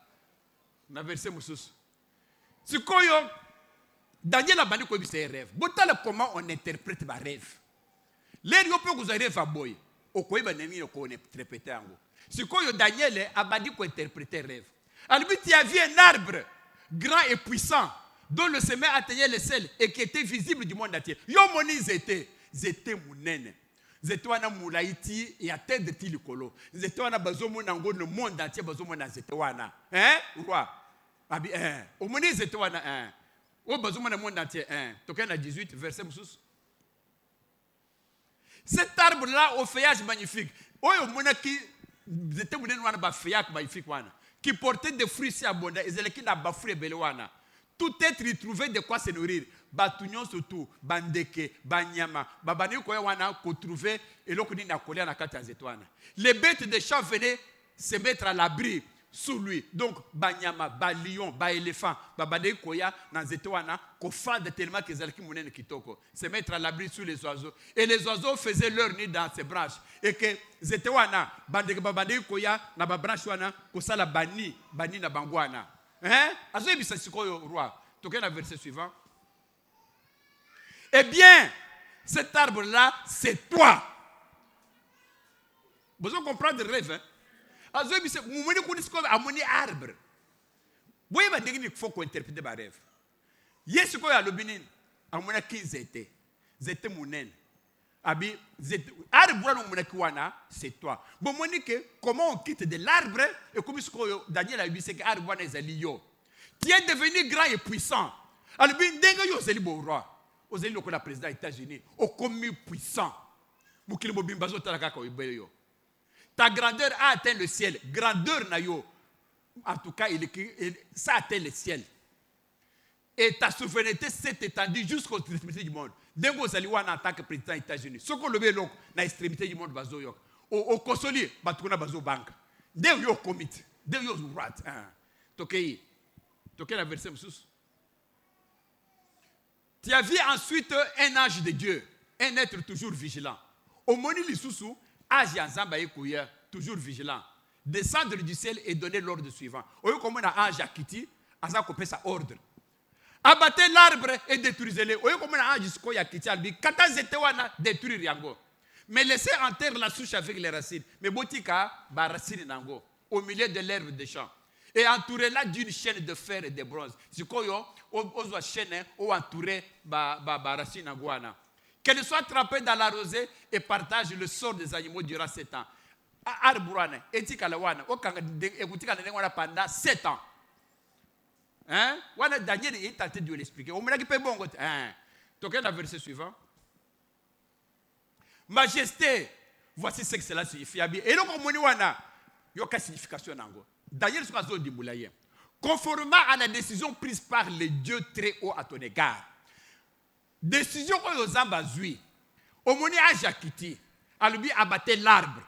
Speaker 2: verset musus. Ce que Daniel a bandi ko bi ses rêves. Botala comment on interprète ma rêve. Les yo peut que vous rêve à boyer. Au quoi ben nemi ko interpréter ango. Ce que Daniel a bandi ko interpréter rêve. Alors, il y avait un arbre grand et puissant dont le sommet atteignait le ciel et qui était visible du monde entier. Yo moni zete munene. Zete wana mulaiti et atteindre ti likolo. Zete wana bazomo nango le monde entier bazomo na zete wana. Hein? Roi. Abi o moni zete wana o bazomo na monde entier Token à 18 verset musus. Cet arbre là au feuillage magnifique. Oyo monaki zete munene wana ba feuillage magnifique wana. Qui portait des fruits si abondants, et qui n'a pas fruits belewana. Tout être y trouvait de quoi se nourrir. batu nyonso tu bandeke banyama babani koya wana ko trouver eloko nini akolia na kati ya nzete wana. Les bêtes des champs venaient se mettre à l'abri sous lui. Donc banyama ba lion ba éléphant babani koya na nzete wana ko fanda tellement que zalaki munene kitoko, se mettre à l'abri sous les oiseaux, et les oiseaux faisaient leur nid dans ses branches, et que nzete wana bandeke babani koya na ba branche wana ko sala bani na bangwana. Hein? Azoyebisa sikoyo roi. Toquez le verset suivant. Eh bien, cet arbre-là, c'est toi. Vous allez comprendre le rêve. Azoyebisa, vous me dites qu'on a mon arbre. Vous voyez, il faut qu'on interprète le rêve. Yes, quoi, le binin, à mon qui zété. Zété mounen. Abi, arbre, c'est toi. Bon, Monique, comment on quitte de l'arbre, et comme Daniel a dit, c'est que l'arbre est lié. Tu es devenu grand et puissant. Alors, bien, dès que vous êtes le roi, vous êtes le président des États-Unis, au commis puissant. Ta grandeur a atteint le ciel. Grandeur na yo. En tout cas, ça atteint le ciel. Et ta souveraineté s'est étendue jusqu'aux extrémités du monde. Dès que vous allez en tant que président des États-Unis, ce qu'on le veut dans l'extrémité du monde, au consoli, batukuna bazo banque. Dès que vous commit, dès que vous rat, toquez la verset moussous. Tu as vu ensuite un ange de Dieu, un être toujours vigilant. Au moni lissousou, âge yanzamba ekouya, toujours vigilant. Descendre du ciel et donner l'ordre suivant. Au lieu comme un ange à Kiti, asa coupé sa ordre. Abattez l'arbre et détruisez-le. Au lieu comme un ange qui a Kiti, albi, katazete wana détruire yango. Mais laissez en terre la souche avec les racines. Mais botika, ba racine nango, au milieu de l'herbe des champs. Et entourez-la d'une chaîne de fer et de bronze. C'est quoi yo? Ozo chaîne ou entouré ba racine nangoana. Qu'elle soit trempée dans la rosée et partage le sort des animaux durant 7 ans. Arbuane, etikalawana, okanga ekutika wana pendant 7 ans. Hein? Wana Daniel est tenté de l'expliquer. On me dit que bon côté. Hein? Toquez le verset suivant. Majesté, voici ce que cela signifie. Et donc on wana yoka signification nango. Daniel soit zone dimulaye. Conformément à la décision prise par les dieux très haut à ton égard. Décision que nous avons zui. Au moni a jakiti. Alubi abatté l'arbre.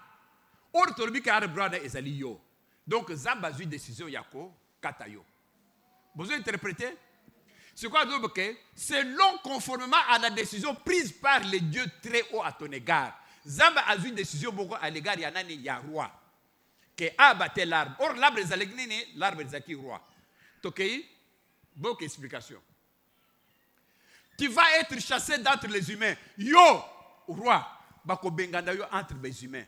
Speaker 2: Or tolubi que arbre est ezali. Donc zamba zui décision yako katayo. Vous interprétez? C'est quoi donc que selon conformément à la décision prise par les dieux très haut à ton égard. Zamba a zui décision beaucoup à l'égard yanani ya roi. Que a abatté l'arbre. Or l'arbre est alégnini, l'arbre est aki roi. Tokei, beaucoup d'explications. Tu vas être chassé d'entre les humains. Yo, roi, bako benganda yo entre les humains.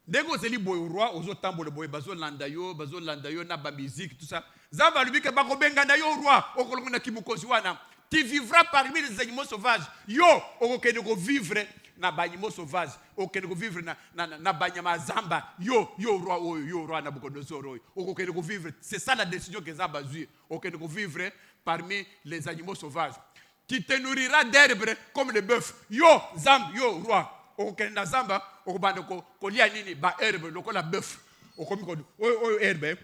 Speaker 2: Dès que vous allez au roi, aux autres tambours, bazo landayo, na ba musique, tout ça. Zamba lui que bako benganda yo roi, au kolongona kimukoziwana. Tu vivras parmi les animaux sauvages. Yo, au keneko vivre na ba animaux sauvages, au keneko vivre na banyama zamba. Yo roi na Nabucodonosor. Au keneko vivre, c'est ça la décision que Zamba zui. Au keneko vivre parmi les animaux sauvages. Tu te nourriras d'herbes comme le bœuf. Yo, roi. Au Kenya Zamba, au Bandoko, Kolia Nini, ba herbe, le la bœuf. Au Komiko, herbe,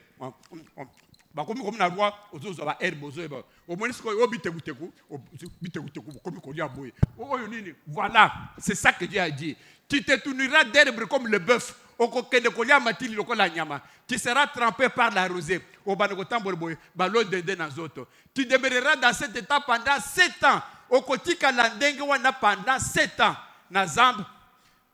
Speaker 2: comme la roi, aux autres, ba herbe, aux autres. Au moins, au Biteguteku, comme Kolia Boy. Voilà, c'est ça que Dieu a dit. Tu te nourriras d'herbes comme le bœuf. Au Kenya Kolia Matili, le Kola Nyama. Tu seras trempé par la rosée. Au Bandoko Tambourboy, Ballon de Nazoto. Tu demeureras dans cet état pendant 7 ans. Au Kotika Landengue, pendant 7 ans. Nazamb,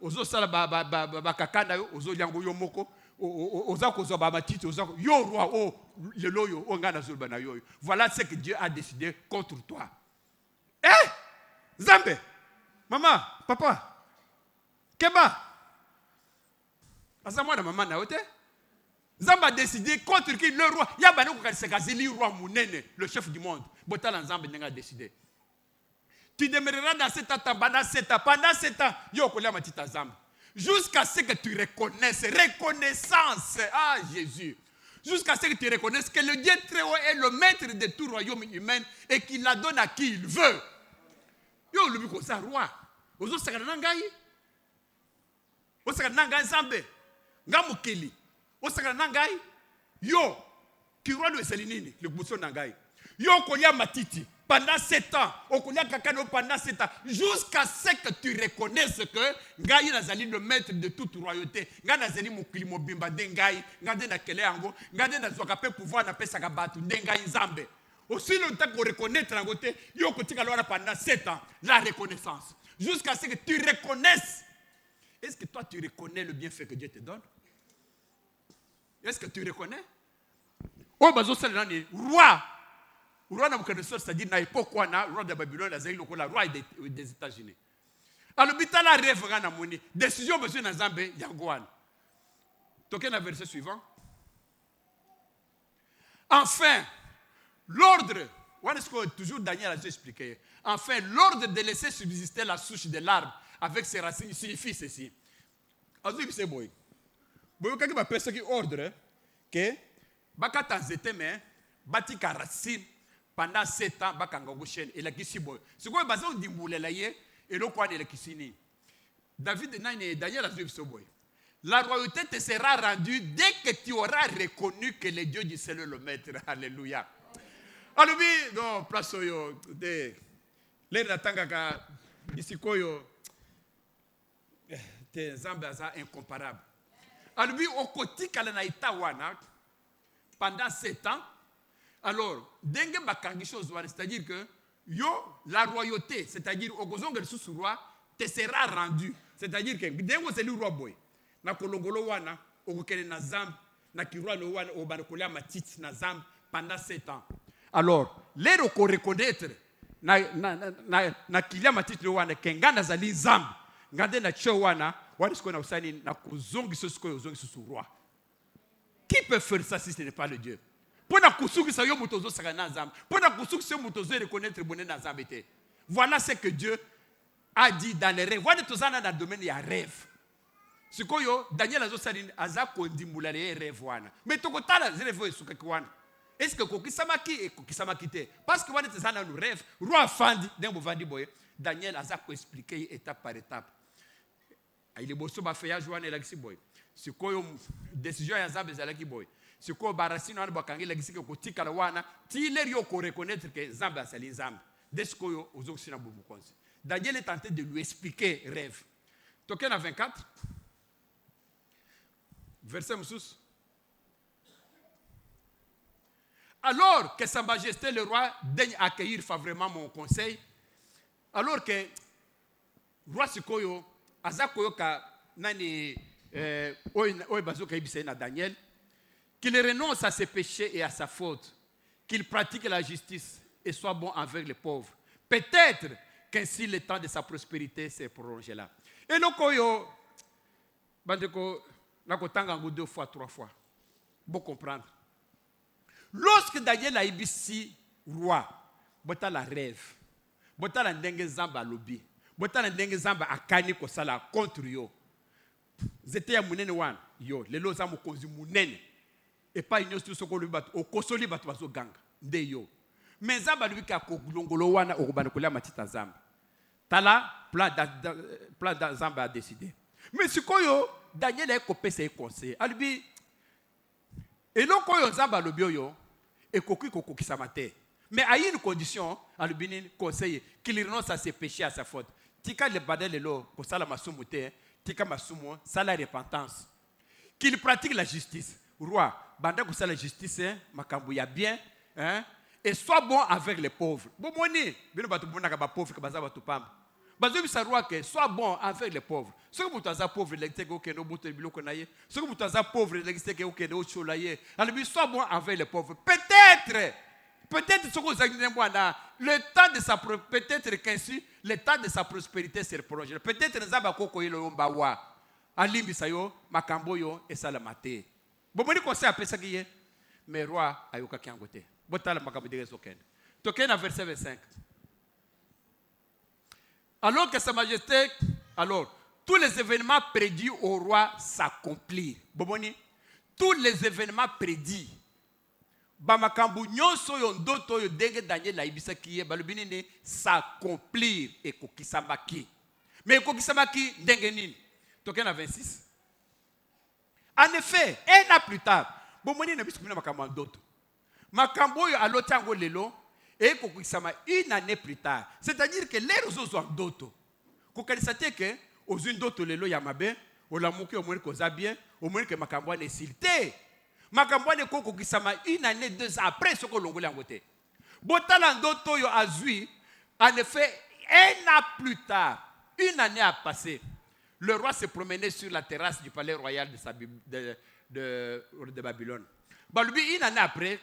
Speaker 2: ozo sala ba kakana yo, ozo liango yo moko, oza kozo ba matiti, oza yo roi, oh le loyo, oh ngana zulba na yo. Voilà ce que Dieu a décidé contre toi. Zambe, maman, papa, Keba, asa mwana maman na ote. Zamba a décidé contre qui le roi. Yabane ko kasekazeli roi munene, le chef du monde. Botala Nzambe n'a décidé. Tu demeureras dans cet état pendant 7 ans. Pendant 7 ans, jusqu'à ce que tu reconnaisses, reconnaissance, Jésus. Jusqu'à ce que tu reconnaisses que le Dieu très haut est le maître de tout royaume humain et qu'il la donne à qui il veut. Yo, le but ça roi. Ozo sakanangai. O sakanangai Zambe. Ngamukeli. O sakanangai. Yo, qui roi de Selinini, le bousson nangai. Yo kolia matiti. pendant 7 ans, pendant 7 ans, jusqu'à ce que tu reconnaisses que Ngai nazali le maître de toute royauté. Ngai nazali mokili mobimba de Ngai, Ngai na kele yango, Ngai na zwaka pe pouvoir na pesa ka batu de Ngai Nzambe. Aussi longtemps qu'on reconnaître la côté, yo kotika lora pendant 7 ans, la reconnaissance. Jusqu'à ce que tu reconnaisses. Est-ce que toi tu reconnais le bienfait que Dieu te donne? Est-ce que tu reconnais? Oh bazo salani roi. Roi Nabucodonosor, c'est-à-dire na époque wana roi de Babylone, la roi des États-Unis. Alors bitala rêve na moni, décision besoin na Nzambe yangoan. Toquez le verset suivant. Enfin, l'ordre, voilà ce que toujours Daniel a expliqué. Enfin, l'ordre de laisser subsister la souche de l'arbre avec ses racines signifie ceci. Azui c'est boy. Boy quand il appelle ça qui ordre que bakata zete mais bati ka racine pendant 7 ans bakanga gochen et la kisi boy. C'est quoi bazon dimbulela ye et le quoi de la kisini. David Daniel a dit ce boy. La royauté te sera rendue dès que tu auras reconnu que le Dieu du ciel est le maître. Alléluia. Alors oui, non, place yo de les natangaka ici koyo te zambaza incomparable. Alors oui, au côté kalana itawana pendant 7 ans. Alors, dengue bakangi chose c'est-à-dire que yo la royauté, c'est-à-dire au gozonga sous roi te sera rendue. C'est-à-dire que dengo c'est le roi boy. Na kolongolo wana okokele na zambe na kirwa no wana obakolia matiti na zambe pendant 7 ans. Alors, les reconnaître na kilia matiti no wana kengana zali zambe ngande na cho wana wani siko na usani na kuzongi sosiko yozongi susu roi. Qui peut faire ça si ce n'est pas le Dieu? Pona kusuki sa yo mutozo saka na zambe. Pona kusuki sa yo mutozo reconnaître bonne na zambe te. Voilà ce que Dieu a dit dans les rêves. Voilà tout ça dans le domaine ya rêve. Sikoyo Daniel azosali aza kondimula les rêves wana. Mais tokotala rêve esuka kwana. Est-ce que kokisamaki et kokisamaki te? Parce que wana tsana no rêve, roi fandi dembo vandi boye. Daniel aza ko expliquer étape par étape. Il est bosso ba feuillage wana la kisi boy. Sikoyo décision ya Nzambe zalaki boy. Sikoyo barasino wana bakangi la kisi ko tikala wana, ti ler yo ko reconnaître que Nzambe asali Nzambe. Desikoyo ozokisina bubu konzi. Daniel est tenté de lui expliquer rêve. Token à 24. Verset Moussous. Alors que Sa Majesté le roi daigne accueillir favorablement mon conseil, alors que roi Sikoyo, Azakoyo ka nani oy bazoka ibise na Daniel, qu'il renonce à ses péchés et à sa faute, qu'il pratique la justice et soit bon envers les pauvres. Peut-être qu'ainsi le temps de sa prospérité s'est prolongé là. Et donc koyo bandeko nakotanga 2 fois 3 fois. Bon comprendre. Lorsque Daniel a ibisi roi, bota la rêve, bota la ndenge zamba lobi, bota la ndenge zamba akani ko sala contre yo. Zete ya munene wan yo, lelo za mukonzi munene. Et pas une autre soko lubat o kosoli batu bazo ganga nde yo. Mais zamba lui ka ko longolo wana o banakola matita zamba. Tala plan zamba a décidé. Mais sikoyo Daniel a copé ses conseils. Albi et non koyo zamba lobioyo et koki samate. Mais à une condition, albi conseiller qu'il renonce à ses péchés, à sa faute. Tika le badel lo pour ça la masumute, tika masumo, ça la repentance. Qu'il pratique la justice. Roi, banda ko ça la justice, makambu ya bien, hein, et soit bon avec les pauvres. Bon moni, bino batu bona ka ba pauvre ka baza batu pamba. Bazo bi sa roi que soit bon avec les pauvres. Ce que mutaza pauvre l'extérieur ok no buto biloko na ye. Ce que mutaza pauvre l'extérieur ok no chola ye. Alors soit bon avec les pauvres. Peut-être ce que vous avez dit le temps de sa peut-être qu'ainsi le temps de sa prospérité se prolonge. Peut-être nzaba koko yelo yombawa. Alimbi sayo makambo yo et salamate. Bon moni conseil après ça qui est mais roi ayoka kiangote. Botala makambo de rezoken. Token à verset 25. Alors que Sa Majesté, alors, tous les événements prédits au roi s'accomplirent. Boboni, tous les événements prédits. Bamakambu nyonso yo ndoto yo denge Daniel la ibisa kiye balubini ne s'accomplir et kokisamaki. Mais kokisamaki denge nini? Token à 26. En effet, un an plus tard, bomoni na bisu kuna makambo ndoto. Makambo yo alotango lelo Et une année plus tard. C'est-à-dire que les réseaux sont d'autres. Quand il que aux unes d'autres les lois yamabe, au l'amour au moins cause bien, au moins que Makambouane est silté. Makambouane koko kisama une année, 2 ans après ce que l'on voulait en côté. Botalan d'autres yo azui, en effet, 1 an plus tard, une année a passé. Le roi se promenait sur la terrasse du palais royal de Babylone. Balubi une année après,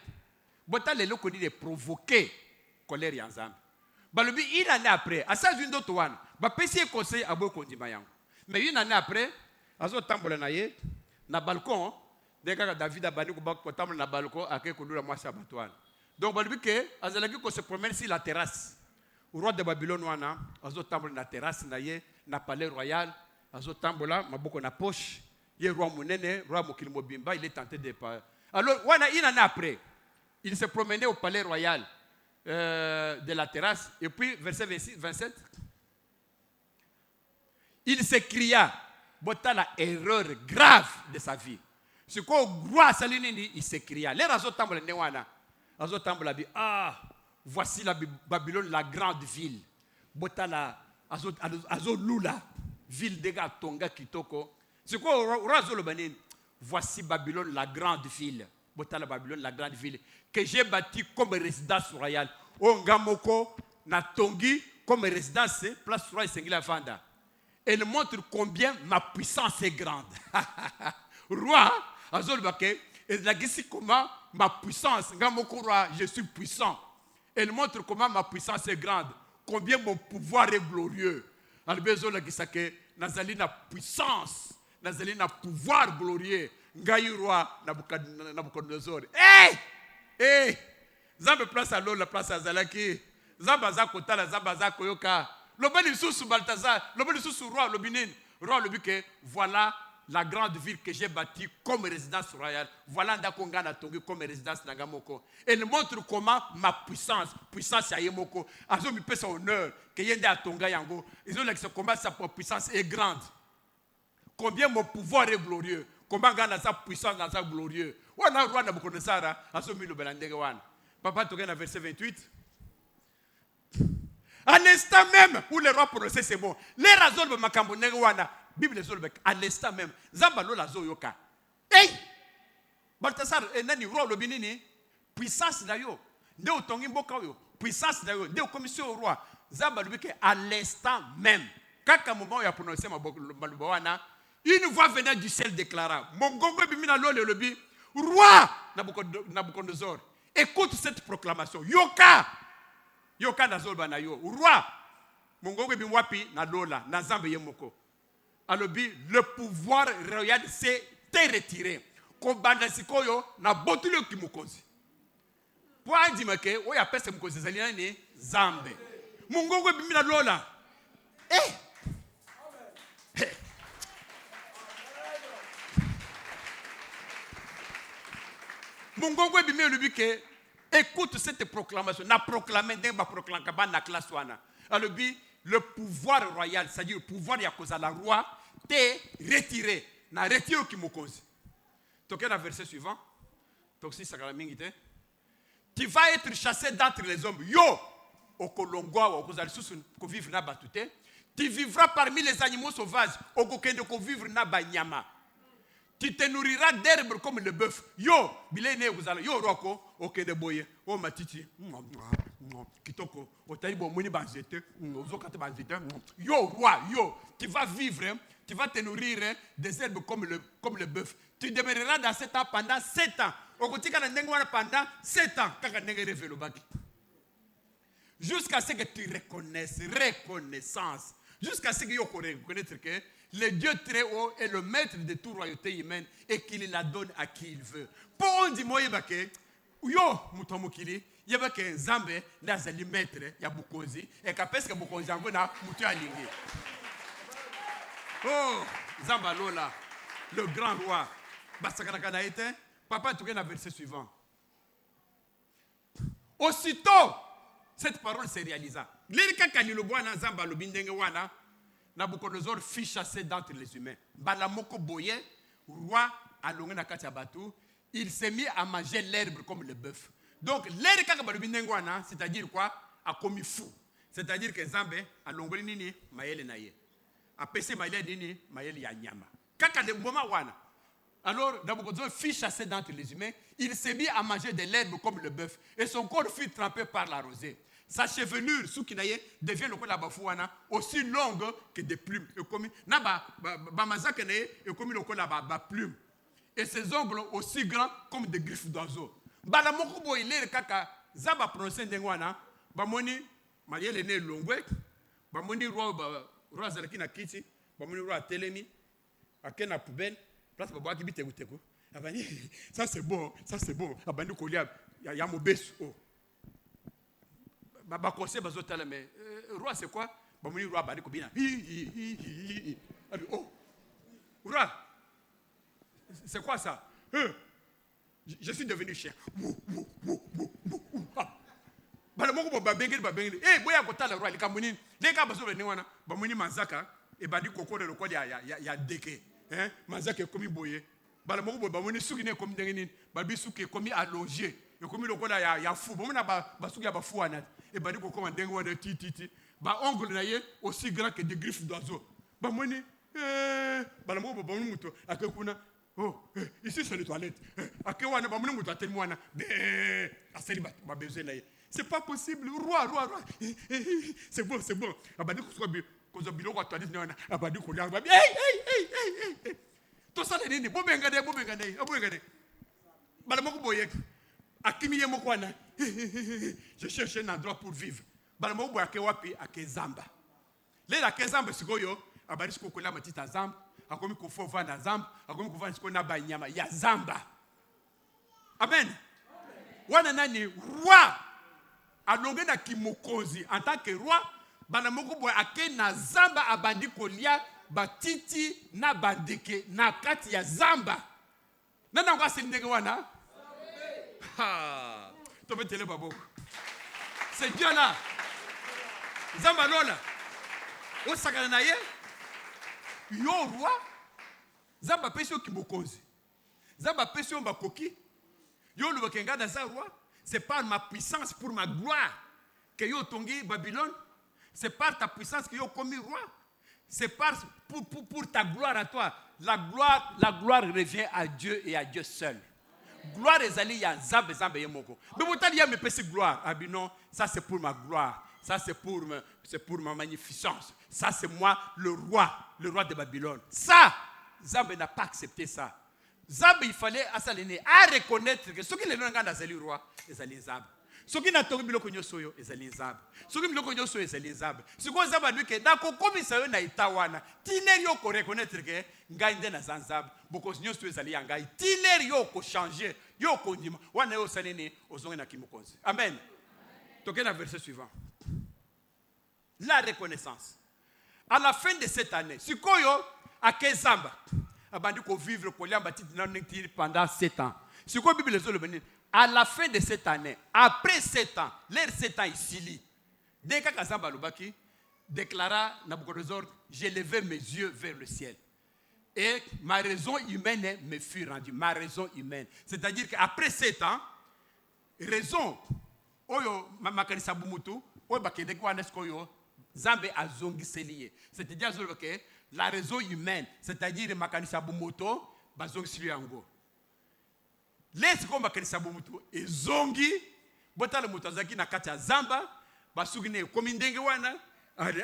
Speaker 2: Botal les locaux de provoquer colère yanzam. Balubi une année après, à ça une d'autres one, ba pesi conseil à beaucoup d'Imayang. Mais une année après, à ce temps na balcon, dès que David a banni ko tambola na balcon, à quelque chose moi sabatouane. Donc balubi que azalaki ko se promène sur la terrasse. Au roi de Babylone wana, à ce temps na terrasse na palais royal, à ce temps là, maboko na poche, il roi monene, roi mokili mobimba, il est tenté de pas. Alors wana une année après. Il se promenait au palais royal de la terrasse. Et puis, verset 26, 27, il s'écria, bota la erreur grave de sa vie. Ce qu'au roi Salinini, il s'écria. Les rasos tambola newana. Rasos tambola dit, ah, voici la Babylone, la grande ville. Bota la azo lula, ville de Tonga Kitoko. Ce qu'au roi Zolobanin, voici Babylone, la grande ville. Bota la Babylone, la grande ville, que j'ai bâti comme résidence royale. Ongamoko, na Tongi, comme résidence, place royale Sengila Vanda. Elle montre combien ma puissance est grande. Roi, Azolbake, elle a dit comment ma puissance, Ngamoko roi, je suis puissant. Elle montre comment ma puissance est grande, combien mon pouvoir est glorieux. Albezo la gisake, nazali na puissance, nazali na pouvoir glorieux. Ngai roi Nabucodonosor. Hey! Zambe place à l'eau, la place à Zalaki. Zamba Zakota, la Zamba Zakoyoka. L'obéni sous Balthazar, l'obéni sous roi, l'obénin. Roi, le but voilà la grande ville que j'ai bâtie comme résidence royale. Voilà Ndakonga Natongi comme résidence Nagamoko. Elle montre comment ma puissance à Yemoko, a mis peu son honneur, que Yende à Tonga Yango. Ils ont dit que comment sa puissance est grande. Combien mon pouvoir est glorieux. Comment gagner sa puissance dans sa glorieux. On a le roi Nabucodonosor à ce milieu de wan. Papa, tu regardes verset 28. À l'instant même où le roi prononçait ces mots, les razons de Makambo Negewana, Bible les à l'instant même, Zambalo la Zoyoka. Hey! Balthazar, nani roi le binini, puissance d'ailleurs. De otongi mboka yo, puissance d'ailleurs. De commission au roi, Zambalo à l'instant même. Quand un moment il a prononcé Malubawana, une voix venant du ciel déclara, mon gongo bimina lo le lobi, roi Nabucodonosor, écoute cette proclamation. Yoka nazol banayo, roi, mon gongo bimwapi na lola, na zambe yemoko. Alobi, le pouvoir royal s'est retiré. Kombanda sikoyo na botulo kimukozi. Pour dire que o ya pesa mukozi zalina ni zambe. Mon gongo bimina lola. Mungongo bimé le bique écoute cette proclamation n'a proclamé d'un ba proclamé na classe wana le pouvoir royal c'est-à-dire le pouvoir ya cause la roi t'est retiré na retiré qui mokonzi toqué le verset suivant toxi sakala mingite tu vas être chassé d'entre les hommes yo okolongwa okozali susu ko vivre na batute tu vivras parmi les animaux sauvages okokende ko vivre na banyama. Tu te nourriras d'herbes comme le bœuf. Yo, bilene vous allez. Yo roko, ok de boye. Oh matiti. Kitoko. Otaibo moni banzete. Ozokate banzete. Yo roi, yo, tu vas vivre, tu vas te nourrir des herbes comme le bœuf. Tu demeureras dans cet temps pendant 7 ans. Okotika na ndengwana pendant 7 ans. Kaka ndenge révélo baki. Jusqu'à ce que tu reconnaisses reconnaissance. Jusqu'à ce que tu reconnaître que le Dieu très haut est le maître de toute royauté humaine et qu'il la donne à qui il veut. Pour on dit moi yebake yo mutomukili yebake Nzambe nazali maître ya bukonzi et kapes que bukonzi yango na mutu alingi. Oh Nzamba lola le grand roi basakana na été papa tu regardes le verset suivant. Aussitôt cette parole se réalisa. L'erika kanilo bwana Nzamba lo bindenge wana Nabucodonosor fit chasser d'entre les humains. Balamoko boye, roi, alongé na kati ya batou, il s'est mis à manger l'herbe comme le bœuf.
Speaker 3: Donc, l'air kaka balubi ndengwana, c'est-à-dire quoi? A commis fou. C'est-à-dire que Nzambe a longoli nini mayele na ye. A pessé mayele nini mayele ya nyama. Kaka de moment wana. Alors, Nabucodonosor fit chasser d'entre les humains, il s'est mis à manger de l'herbe comme le bœuf, et son corps fut trempé par la rosée. Sa chevelure, Soukinaye, devient le la aussi longue que des plumes. Et comme la plume. Et ses ongles aussi grands comme des griffes d'oiseaux. Balamokubo il est kaka zaba prononcé ndengwana bamoni mayele ne longwe bamoni roi zalaki na kiti bamoni roi telemi akena poubelle place babaki bitekuteko abani ça c'est bon abani kolia ya mobesu oh ba conseil bazotala mais roi c'est quoi bamoni roi bani kobina oh roi c'est quoi ça je suis devenu chien. Balamoko babengeli. Eh boya kotala roi likamuni. Leka baso bene wana. Bamuni manzaka e badi kokore lokwa ya deke. Hein? Manzaka e komi boye. Balamoko bamuni suki ne komi ndengeni. Babi suki komi allongé. E komi lokwa ya fou. Bamuna basuki ya bafu wana. E badi kokoma ndengi wana titi. Ba ongle na ye aussi grand que des griffes d'oiseau. Bamuni balamoko bamuni muto akekuna. Oh, ici c'est les toilettes. C'est pas possible. Roi. C'est bon. Tout ça, je cherche un endroit pour vivre. Akomi kufova na zamba, akomi kufanya siku na banyama ya zamba. Amen. Wana nani roi alonge na kimokozi en tant que roi bana moko boy ake na zamba abandi kolia batiti na bandeke na kati ya zamba. Nana ngwa sindeke wana? Ha. To betele babo. C'est Dieu là. Zamba lola. O sakana na ye. Yo roi, Zamba pesio kimokozi. Zamba pesio bakoki. Yo le bakenga dans sa roi, c'est par ma puissance pour ma gloire que yo tongi Babylone. C'est par ta puissance que yo commis roi. C'est par pour ta gloire à toi. La gloire revient à Dieu et à Dieu seul. Gloire ezali ya Nzambe yemoko. Mais vous t'allez me péché gloire. Ah ben non, ça c'est pour ma gloire. Ça c'est pour ma magnificence. Ça c'est moi le roi de Babylone. Ça, Zambé n'a pas accepté ça. Zambé il fallait à reconnaître que ceux qui les n'ont zali roi, ils allaient Zambé. Ceux qui n'ont pas biloko nyosoyo, ils allaient Zambé. Ceux qui biloko nyosoyo, ils allaient Zambé. Ce qu'on Zambé dit que dans comme ça na itawana, tinerio ko reconnaître que ngainde na Zambé. Beaucoup nyosoyo ils allaient ngai. Tinerio ko changer, yo ko ndima. Wana yo sanene ozonga na kimokonzi. Amen. Toquez le verset suivant. La reconnaissance. À la fin de cette année, si koyo a kezamba, abandi ko vivre ko liamba pendant 7 ans. Si ko Bible le à la fin de cette année, après 7 ans, l'air 7 ans ici, dès que Kazamba Lubaki déclara Nabucodonosor, j'ai levé mes yeux vers le ciel. Et ma raison humaine me fut rendue. Ma raison humaine. C'est-à-dire qu'après 7 ans, raison, oyo makanisa bumutu, oyo bakende kwa neskoyo, Zambé a zongi seliye. C'est-à-dire que la raison humaine, c'est-à-dire makanisa bumuto, bazongi siliyango. Les comme makanisa bumutu e zongi, botala mutazaki na kati ya zamba, basugine komi ndenge wana,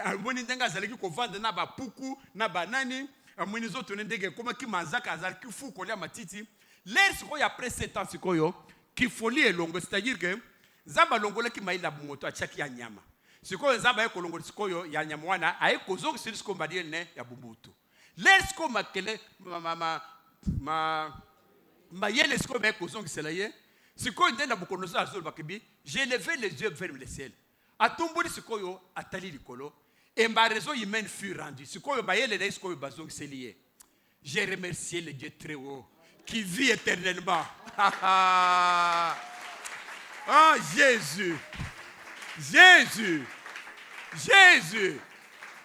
Speaker 3: amoni ndenge azalaki ko vendre na ba puku, na banani, amoni zoto ndenge koma ki manzaka azalaki fu kolia matiti. Les sikoyo après 7 ans sikoyo, ki folie elongo, c'est-à-dire que zamba longola ki maila bumoto achaki ya nyama. Sikoyo zamba eko longo sikoyo ya nyama wana, aeko zongi siko mbadiel ne ya bumoto. Les siko makele Mayele siko me kozongi selaye sikoyo ndenda bukonoso azol bakibi j'ai levé les yeux vers le ciel atumbuli sikoyo atali likolo et ma raison humaine fut rendue sikoyo mayele na sikoyo bazongi seliye j'ai remercié le Dieu très haut qui vit éternellement. Ah Jésus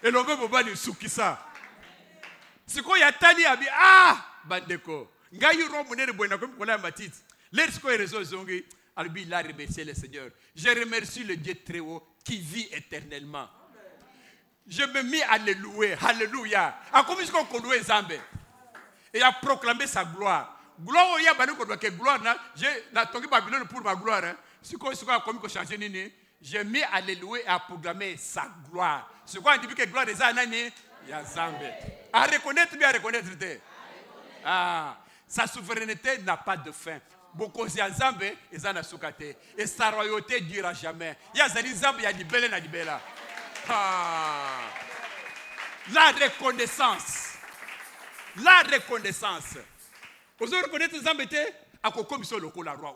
Speaker 3: et l'on veut bobali sukisa sikoyo atali abi bandeko ngai ro munene boina ko kola matiti let's go rezo zongi Alors il a remercié le Seigneur. Je remercie le Dieu très haut qui vit éternellement. Je me mis à le louer. Alléluia. A comme si on louait Zambé. Et à proclamer sa gloire. Gloire, il y a que gloire. J'ai tombé Babylone pour ma gloire. C'est quoi comme que changer nini? J'ai mis à le louer et à proclamer sa gloire. C'est quoi on dit que gloire des années? Il y a Zambé. À reconnaître, bien à reconnaître. Ah, sa souveraineté n'a pas de fin. Beaucoup de Zambé et Zana Soukate. Et sa royauté ne durera jamais. Il y a Zali Zambé, il y a Libela na Libela. Ah. La reconnaissance. La reconnaissance. Vous avez reconnaître Zambé à quoi comme ça le la roi.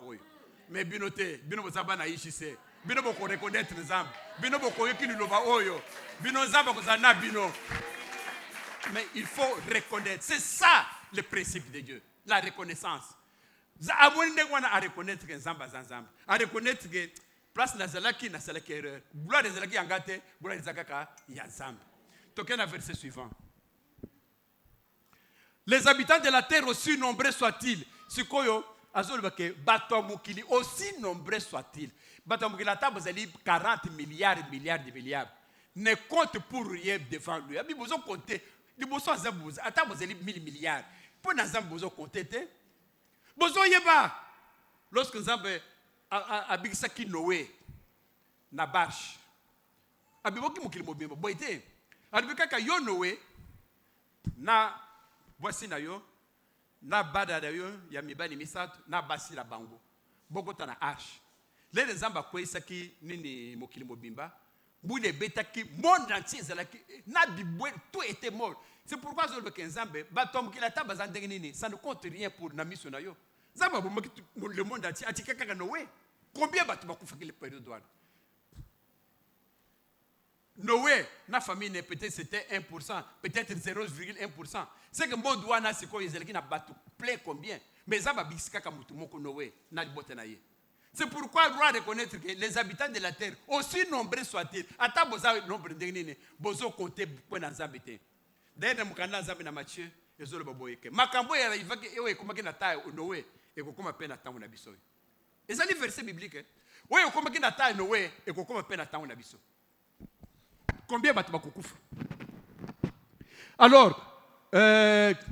Speaker 3: Mais binote, bino Zamba na ishise. Bino boko reconnaître Zambé. Bino boko yoki lova oyo. Bino Zamba kozana bino. Mais il faut reconnaître. C'est ça le principe de Dieu. La reconnaissance. À reconnaître que Zamba Zamba. À reconnaître que place Nazalaki n'a salaki erreur. Gloire des Zalaki angate, gloire des Zakaka, il y a Zamba. Toquez le verset suivant. Les habitants de la terre, aussi nombreux soient-ils. Ce koyo, azolbake, batomukili, aussi nombreux soient-ils. Batomukili, la table, 40 milliards, ne compte pour rien devant lui. Il besoin de compter. Il besoin de table, 1000 milliards. Pour nous avons besoin de compter. Besoin yeba. Lorsque nous avons abisaki Noé, na barche. Abiboki mukili mobimba. Boite. Abikaka yo Noé, na voici na yo, na bada na yo, ya mibani misatu, na basi la bango. Bokota na arche. Les zamba kwesaki nini mukili mobimba. Boule betaki monde entier zalaki na bibwe tout était mort. C'est pourquoi je veux que Zambé batom ki la taba zandengi ça ne compte rien pour na mission na yo. Zamba bomaki le monde entier atika kaka Noé. Combien batu bakufa ki le période douane. Noé, na famille peut-être c'était 1%, peut-être 0,1%. C'est que mon douane c'est quoi ils na batu plein combien. Mais Zamba biskaka mutu moko Noé na libote na ye. C'est pourquoi on doit reconnaître que les habitants de la terre, aussi nombreux soient-ils, à ta boza nombre de nini, bozo côté pour n'azabete. D'ailleurs, mukanda zabe na Matthieu, ezolo baboyeke. Makambo ya ivaki ewe komaki na taille Noé et kokoma pe na tango na biso. Et ça les versets bibliques. Ouais komaki na taille Noé et kokoma pe na tango na biso. Combien batu bakukufa? Alors,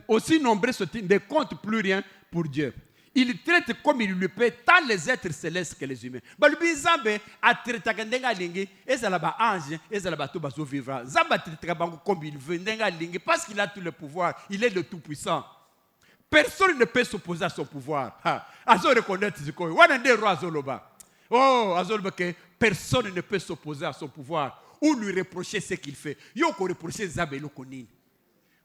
Speaker 3: aussi nombreux sont-ils, ne comptent plus rien pour Dieu. Il traite comme il le peut tant les êtres célestes que les humains. Balubi Zambé a traité ndenga lingi, ezalaba ange, ezalaba to baso vivra. Zamba traite bango comme il veut ndenga lingi parce qu'il a tout le pouvoir, il est le tout puissant. Personne ne peut s'opposer à son pouvoir. Azo reconnaître ce qu'on wana nde roi azoloba. Oh, azoloba que personne ne peut s'opposer à son pouvoir ou lui reprocher ce qu'il fait. Yo ko reprocher Zambé lo konini.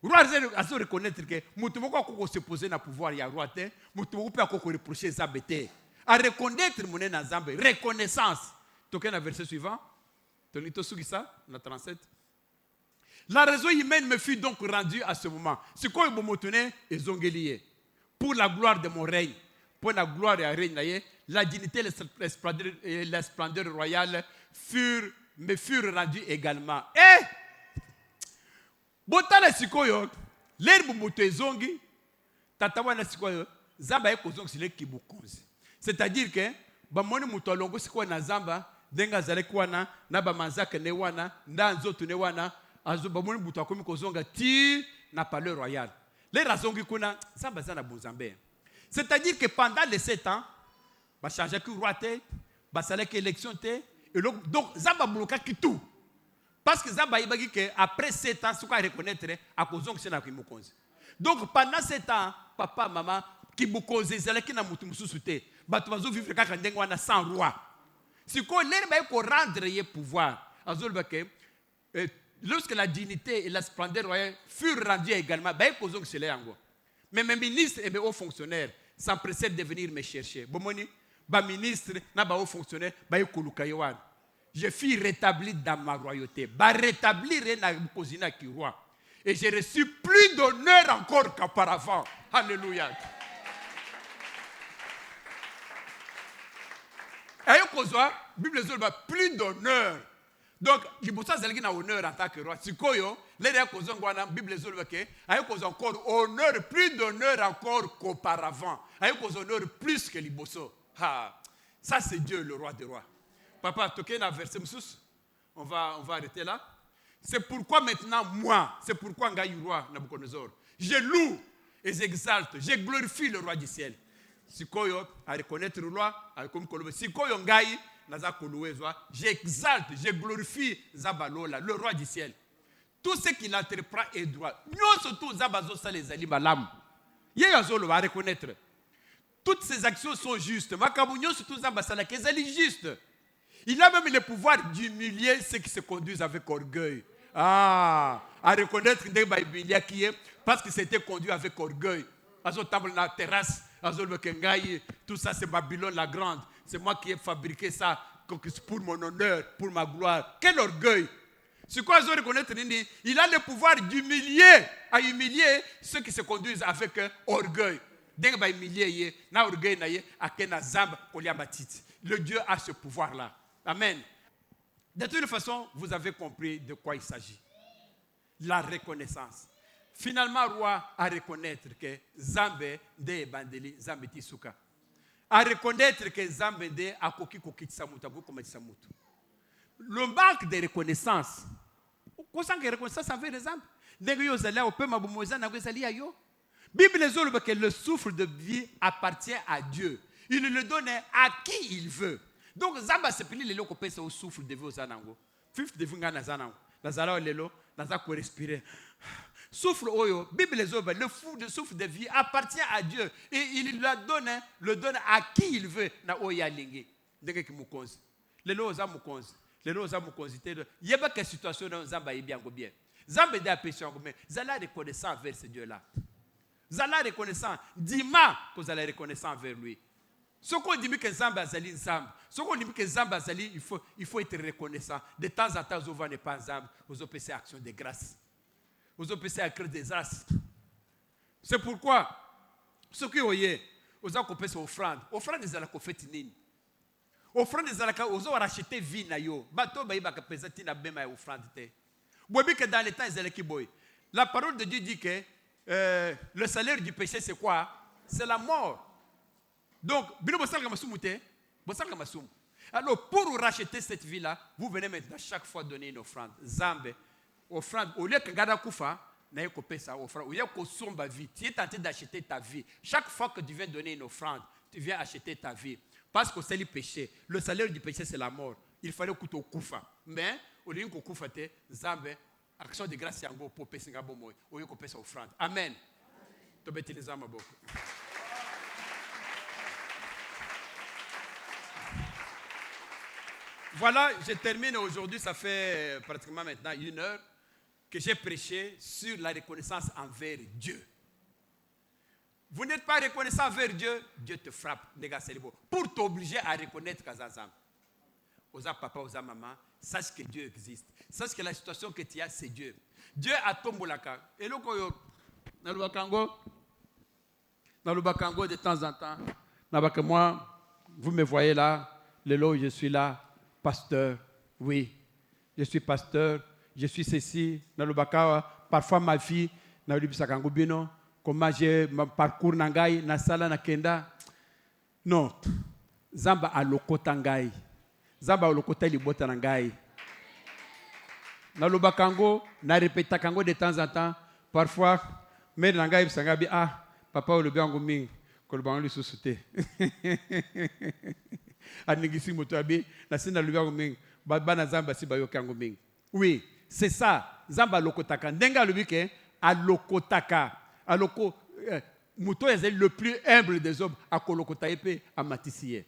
Speaker 3: Roi a reconnaître que mutumoko ko se poser na pouvoir ya roi te, mutumoko pe ko reprocher Zambé. À reconnaître mon na Zambé, reconnaissance. Toquez le verset suivant. Tonito sugisa na 37. La raison humaine me fut donc rendue à ce moment. C'est quoi le motone et zongelier pour la gloire de mon règne, pour la gloire de règne, la dignité et la splendeur royale me furent rendues également. Et botala sikoyo l'herbe motezongi tatawana sikoyo zamba eko zongi sile kibukonzi. C'est-à-dire que ba moni mutolongo sikoyo na zamba denga zaleki wana na ba manzaka ne wana nda nzoto ne wana azo ba moni buto akomi kozonga ti na palais royal. Les razongi kuna zamba zana buzambe. C'est-à-dire que pendant les 7 ans ba changer ki roi te ba saleki élection te et donc zamba bloka ki tout. Parce que Zamba ibagi que après 7 ans, ce qu'on reconnaître à cause de ça donc pendant 7 ans, papa, maman, qui boukonze zalaki na mutu mususuté, batu bazo vivre kaka ndengo wana sans roi. Si ko l'herbe ko rendre ye pouvoir, azolba que lorsque la dignité et la splendeur royale furent rendues également, ba ko zongo sele yango. Mais mes ministres et mes hauts fonctionnaires s'empressèrent de venir me chercher. Bomoni, ba ministre na ba hauts fonctionnaires, ba ko lukayewan. Je fus rétabli dans ma royauté. Ba rétablir na kozina ki roi. Et j'ai reçu plus d'honneur encore qu'auparavant. Alléluia. Et kozwa Bible zolba plus d'honneur. Donc, il faut ça zalgi na honneur en tant que roi. Sikoyo, les kozongwana Bible zolba ke ayo kozo encore honneur, plus d'honneur encore qu'auparavant. Ayo kozo honneur plus que liboso. Ha. Ça, c'est Dieu, le roi des rois. Papa, toquez un verset, on va arrêter là. C'est pourquoi maintenant, moi, c'est pourquoi Ngaï roi Nabucodonosor, je loue et j'exalte, je glorifie le roi du ciel. Si koyo à reconnaître le roi, à comme kolobe. Si koyo Ngaï naza kolowezoa, j'exalte, je glorifie Zabalola, le roi du ciel. Tout ce qu'il entreprend est droit. Nous surtout Zabazo ça les ali balam. Yeyazolo va reconnaître. Toutes ces actions sont justes. Makabunyo surtout Zabasala kezali juste. Il a même le pouvoir d'humilier ceux qui se conduisent avec orgueil. À reconnaître des Bibliens qui est parce que c'était conduit avec orgueil. Azo table na terrasse, azo le kengai, tout ça c'est Babylone la grande. C'est moi qui ai fabriqué ça pour mon honneur, pour ma gloire. Quel orgueil! C'est quoi azo reconnaître nini? Il a le pouvoir d'humilier, à humilier ceux qui se conduisent avec orgueil. Dès ba humilier na orgueil na ye akena zamba koliabatiti. Le Dieu a ce pouvoir là. Amen. De toute façon, vous avez compris de quoi il s'agit. La reconnaissance. Finalement, roi à reconnaître que Zambe de bandeli, Zambe tisuka. À reconnaître que Zambe de akoki koki tsamuta comme tsamutu. Le manque de reconnaissance. Comment que reconnaissance envers les Zambes? Dès que vous allez au peu ma boumoisa na gwezali ayo. Bible les autres que le souffle de vie appartient à Dieu. Il le donne à qui il veut. Donc Zamba se pili lelo ko pesa au souffle de vie aux anango. Fifth de vinga na zanango. Nazala lelo, naza ko respirer. Souffle oyo, Bible les autres, le souffle de vie appartient à Dieu et il le donne à qui il veut na oya lingi. Denge ki mukonzi. Lelo za mukonzi. Lelo za mukonzi te. Yeba que situation dans Zamba bien go bien. Zamba de appréciation mais zala reconnaissant vers ce Dieu là. Zala reconnaissant, dis-moi que vous allez reconnaissant vers lui. Ce qu'on dit que Zamba azali Zamba. Ce qu'on dit que Zamba azali, il faut être reconnaissant. De temps en temps, vous ne pas Zamba, vous opérez action de grâce. Vous opérez action des grâces. C'est pourquoi, ce qui est, vous avez opéré offrande. Offrande des alaka fait nini. Offrande des alaka, vous avez racheté vie na yo. Bato ba iba kapesati na bema offrande te. Bobi que dans les temps ils boy. La parole de Dieu dit que le salaire du péché c'est quoi? C'est la mort. Donc, alors, pour racheter cette vie-là, vous venez maintenant chaque fois donner une offrande. Zambe, offrande, au lieu que Gada Koufa, n'ayez coupé ça, offrande, au lieu que Somba vie, tu es tenté d'acheter ta vie. Chaque fois que tu viens donner une offrande, tu viens acheter ta vie. Parce que c'est le péché. Le salaire du péché, c'est la mort. Il fallait que tu Koufa. Mais, au lieu que Koufa, Zambe, action de grâce, yango, pour pécher Gabomoy, au lieu que tu offrande. Amen. Tu peux utiliser ma beaucoup. Voilà, je termine aujourd'hui, ça fait pratiquement maintenant 1 heure que j'ai prêché sur la reconnaissance envers Dieu. Vous n'êtes pas reconnaissant envers Dieu, Dieu te frappe, pour t'obliger à reconnaître Kazazam. Osa papa, osa maman, sache que Dieu existe. Sache que la situation que tu as, c'est Dieu. Dieu a tombolaka. Et là, dans le Bakango, de temps en temps, moi, vous me voyez là, le lot, je suis là. Pasteur, oui, je suis pasteur, je suis ceci, parfois ma vie, comment j'ai mon parcours nangai, na sala na kenda. Non, Zamba a lokotangai, Zamba a lokota libota nangai. Na lobakango, na répéta kango de temps en temps, parfois, mais nangai sangabi papa o lobango ming, kolobango li susute. Oui, c'est ça. Zamba lokotaka. Ndenga lubike a lokotaka. A loko muto est le plus humble des hommes a kolokota épée à matisier.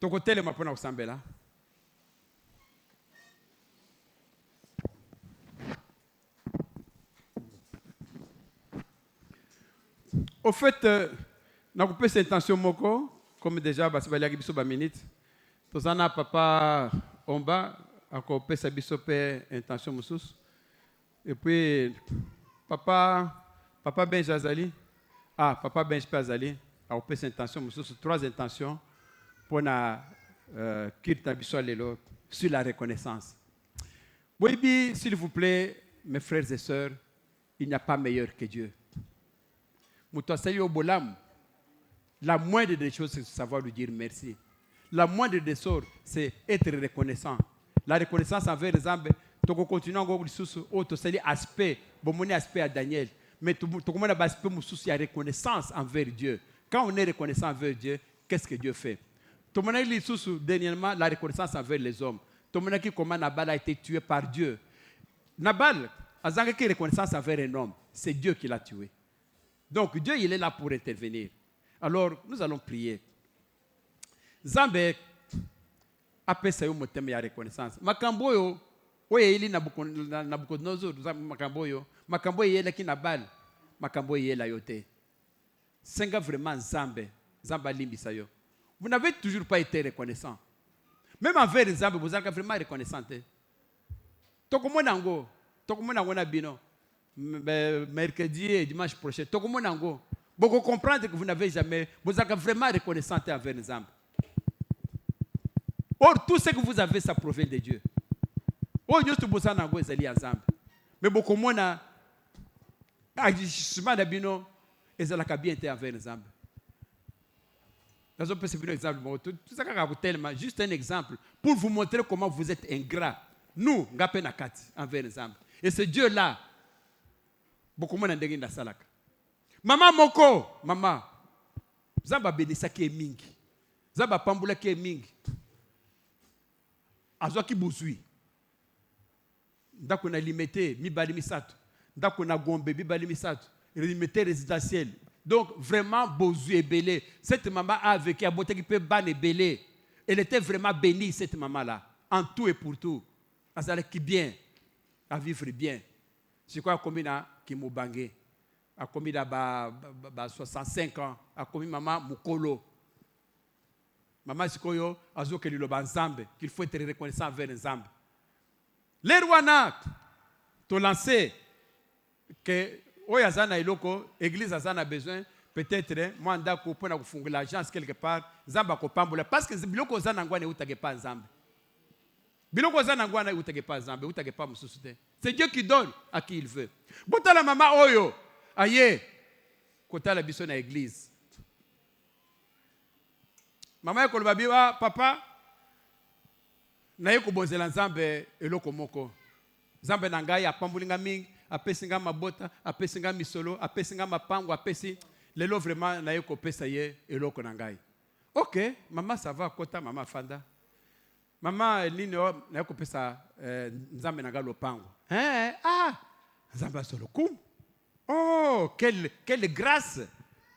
Speaker 3: Toko tele mapona osambela. Au fait, n'a coupé cette intention moko. Comme déjà, Tozana papa Omba a coupé sa bisope intention moussous. Et puis, papa Ben Jazali, papa Ben Jazali a coupé sa intention moussous. 3 intentions pour na kirta bisoalelo sur la reconnaissance. Oui, s'il vous plaît, mes frères et sœurs, il n'y a pas meilleur que Dieu. Moutoasali au bolam. La moindre des choses, c'est de savoir lui dire merci.
Speaker 2: la moindre des sorts, c'est être reconnaissant. La reconnaissance envers Nzambe, tu continues encore autre c'est l'aspect, bon aspect à Daniel, mais tu commences à aspect il y a reconnaissance envers Dieu. Quand on est reconnaissant envers Dieu, qu'est-ce que Dieu fait? Tu as dernièrement la reconnaissance envers les hommes. Tu as comment Nabal a été tué par Dieu. Nabal, a une reconnaissance envers un homme, c'est Dieu qui l'a tué. Donc Dieu il est là pour intervenir. Alors nous allons prier. Nzambe apesa yo motema ya reconnaissance. Makambo yo oye ili Nabucodonosor makambo yo yela ki Nabal makambo yela yote. Senga vraiment Nzambe limbisa yo. Vous n'avez toujours pas été reconnaissant. Même envers Nzambe vous êtes vraiment reconnaissant. Tokomonango na bino mercredi et dimanche prochain. Tokomonango. Vous comprendre que vous n'avez jamais, vous êtes vraiment reconnaissant envers Nzambe. Or, tout ce que vous avez, ça provient de Dieu. Oh, nous sommes tous en Zali ensemble. Mais beaucoup de gens, agissement d'abino, ils ont bien été envers Nzambe. Dans un exemple, tout ça tellement, juste un exemple, pour vous montrer comment vous êtes ingrat. Nous, envers Nzambe. Et ce Dieu-là, beaucoup de gens ont dit salaka. Maman moko, maman, Nzambe bénissa qui est mingi. Nzambe pambula qui est mingi. Azwaki bozui. Ndako na limité mibali misato. Ndako na gombe mibali misato. Limité résidentiel. Donc vraiment bozui et belé. Cette maman a vécu à beauté qui peut ban et belé. Elle était vraiment bénie cette maman là, en tout et pour tout. Elle qui bien, à vivre bien. C'est quoi combien na qui m'a bangé. A commis là 65 ans, a commis maman mukolo. Maman sikoyo azo ke liloba Nzambe qu'il faut être reconnaissant envers Nzambe. Les wana to lancer que oyazana iloko église azana besoin peut-être moi ndako pona kufungula agence quelque part Nzambe akopambola parce que biloko zana ngwana utage pas Nzambe. Biloko zana ngwana utage pas Nzambe, utage pas mususuté. C'est Dieu qui donne à qui il veut. Botala mama oyo aye kotala biso na église. Maman ko babiwa papa na yeko bonzela Nzambe eloko moko. Nzambe na ngai apambulinga mingi, apesinga mabota, apesinga misolo, apesinga mapango, apesi lelo vraiment na yeko pesa ye eloko na ngai. OK, maman ça va kota maman fanda. Maman nini na yeko pesa Nzambe na ngai lopango. Nzambe solo kum. Oh, quelle grâce.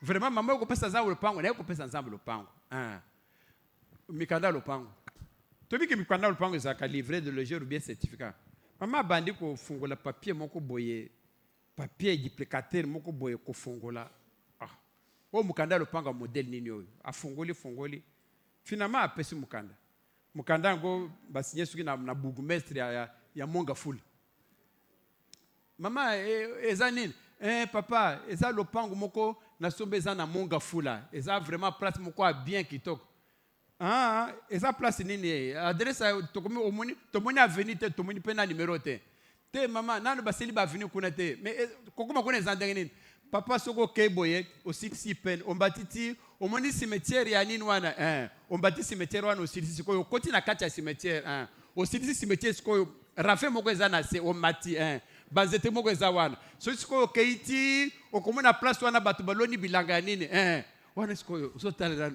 Speaker 2: Vraiment maman yeko pesa Nzambe lopango, na yeko pesa Nzambe lopango. Mikanda lopango. Tobi ke mikanda lopango ezaka livré de logeur ou bien certificat. Maman bandi ko fungola papier moko boye. Papier duplicateur moko boye ko fungola. O mukanda lopango modèle nini oyo. Afungoli. Finalement apesi mukanda. Mukanda ngo basinye suki na bourgmestre ya Monga Fula. Maman eza nini? Papa, eza lopango moko na sombe eza na Monga Fula. Eza vraiment place moko bien kitoko. Eza place nini? Adresse tokomi omoni, tomoni avenue te, tomoni pena numéro te. Te maman, nanu baseli ba avenue kuna te. Mais kokoma kuna eza ndenge nini? Papa soko keboye aussi si pen, ombatiti, omoni cimetière ya nini wana? Ombati cimetière wana aussi sikoyo koti na kati ya cimetière. Aussi cimetière sikoyo rafe moko eza na se omati bazete moko eza wana. So sikoyo keiti, okomona place wana batu baloni bilanga nini? Wana sikoyo usotala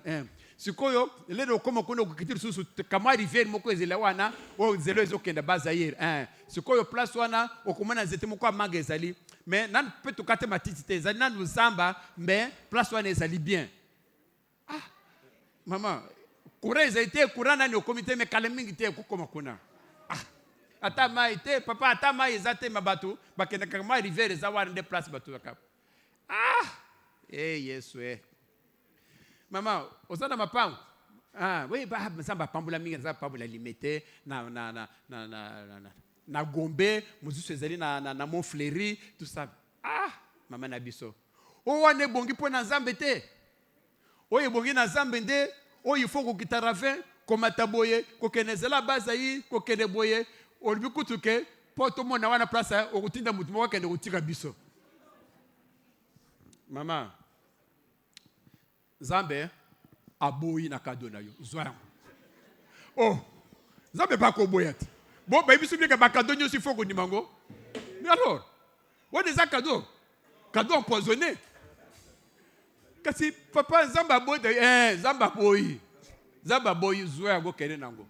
Speaker 2: sikoyo lelo koma kuna kukitiri susu kama rivière moko ezela wana o zelo ezokenda bazaire sikoyo place wana okomona zete moko amanga ezali mais nan peut to kate matiti te ezali nan Nzamba mais place wana ezali bien. Maman courant ezalité courant nani au comité mais kalemingi te kokoma kuna ata mai te papa ata mai ezate mabatu bakenda kama rivière za wana de place batu akap Yesu Maman, osana mapango. Oui, Nzamba pambula mingi, Nzamba pambula limité na Gombe, muzusu ezali na Montfleury, tout ça. Maman na biso. O wane bongi po na Nzambe te. O bongi na Nzambe nde, o il faut ko kitarafe, ko mataboye, ko kenezela bazayi, ko keneboye, o bikutuke, poto mona wana place o kutinda mutu moko kende kutika biso. Maman Nzambe aboyi na kado na yo. Zwa.
Speaker 3: Oh, ça ne pas boyat. Bon, ben, il me que ma cadeau, il faut qu'on y mango. Mais alors, what est ça cadeau? Cadeau empoisonné. Kasi papa Zamba boy, Zamba boy. Zamba boy, Zoué, Ago, Kenenango.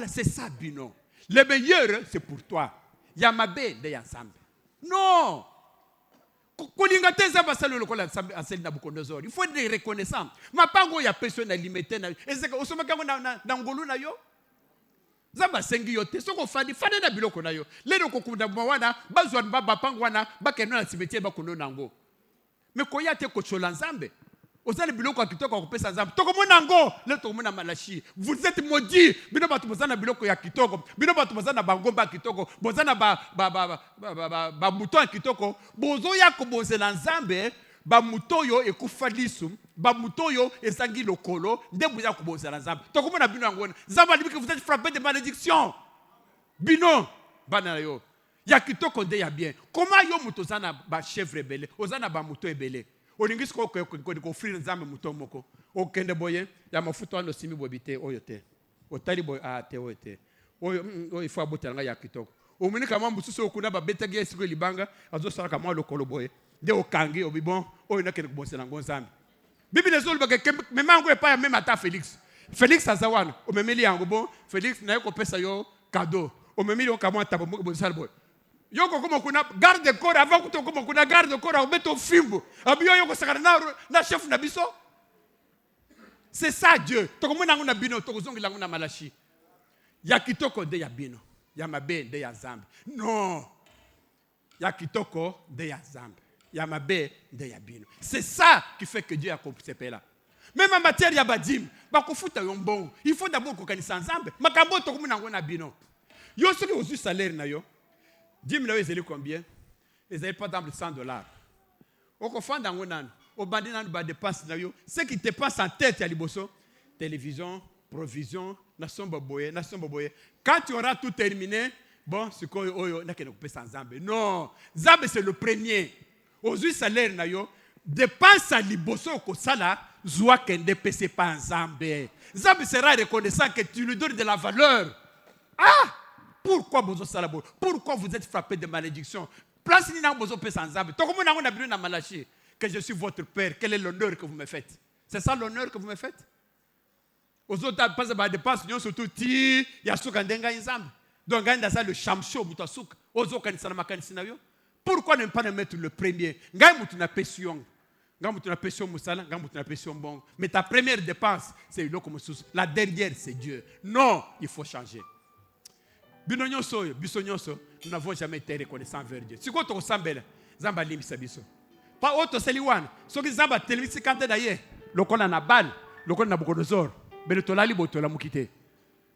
Speaker 3: C'est ça, Bino. Le meilleur, c'est pour toi. Yamabe de ensemble. Non! Il faut être reconnaissant. Ma pango ya personne limité na. Est-ce que osoma kango na ngolu na yo? Zamba sengi yote. Soko fadi na biloko na yo. Lelo kokunda mwana bazwa baba pango wana bakeno na cimetière bakono nango. Mais koya te kochola nzambe. Osali biloko akitoko akopesa nzambe. Toko mona ngo, le toko mona malachi. Vous êtes maudits. Bino batu bozana biloko ya kitoko. Bino batu bozana bangomba kitoko. Bozana ba mouton kitoko. Bozo ya ko bozela nzambe, ba mouton yo ekufa lisu, ba mouton yo esangi lokolo, nde boza ko bozela nzambe. Toko mona bino ngona. Nzambe alibi que vous êtes frappés de malédiction. Bino bana yo. Ya kitoko nde ya bien. Comment yo mouton zana ba chèvre belé, ozana ba mouton ebelé. Olingisi ko offrir nzambe muto moko okende boye ya mafuta ando simi bobite oyote otali boy te oyote oyo il faut abotanga ya kitoko omuni kama mbususu okuna ba betagi esiko libanga azo sala kama lokolo boye de okangi obibon oyo nakene kubosela ngonzambe bible ezolo ba ke memango epa ya même ata Félix azawana omemeli yango bon Félix na yoko pesa yo cadeau omemeli yo kama tabo bosala boye yoko como kuna garde corps avant que tu como kuna garde corps au beto fimbo abiyo yoko sakana na chef na biso. C'est ça Dieu. To como na nguna bino to kozongi la nguna malachi. Ya kitoko de ya bino. Ya mabe de ya zambe. Non. Ya kitoko de ya zambe. Ya mabe de ya bino. C'est ça qui fait que Dieu a compris ces pays-là. Même en matière ya badim, ba kofuta yo mbongo. Il faut d'abord ko kanisa nzambe. Makambo to como na nguna bino. Yo soki ozu salaire na yo. 10 000 euros, ils combien? Ils n'avaient pas dans $100. Au confond d'angonan, au bandit dans dépense, ce qui te passe en tête, à liboso, télévision, provision, nation boboye. Quand tu auras tout terminé, bon, c'est quoi, n'a qu'à couper sans Zambé. Non, Zambé c'est le premier. Aujourd'hui, salaire na yo, dépense à liboso ko sala, zoa kende pese pas en Zambé. Zambé sera reconnaissant que tu lui donnes de la valeur. Ah! Pourquoi vous êtes frappés de malédiction? Place ni na bozo pesa nzambe. Tokomo na ngona bino na malachi que je suis votre père. Quel est l'honneur que vous me faites? C'est ça l'honneur que vous me faites? Aux autres pas ba dépense nyo surtout ti ya suka ndenga nzambe. Donc nganda ça le chamcho muta suka. Ozo kanisa na makanisa na yo. Pourquoi ne pas mettre le premier? Ngai mutu na passion. Ngai mutu na passion musala, ngai mutu na passion bon. Mais ta première dépense c'est une comme sous. La dernière c'est Dieu. Non, il faut changer. Nous n'avons jamais été reconnaissants envers Dieu. Si quoi tu ressembles, Zamba limisa biso. Pas autre seliwan. Ce qui Zamba televisi kante d'ailleurs. Le qu'on a Nabal, le qu'on a Nabucodonosor. Mais le tolali botola mukite.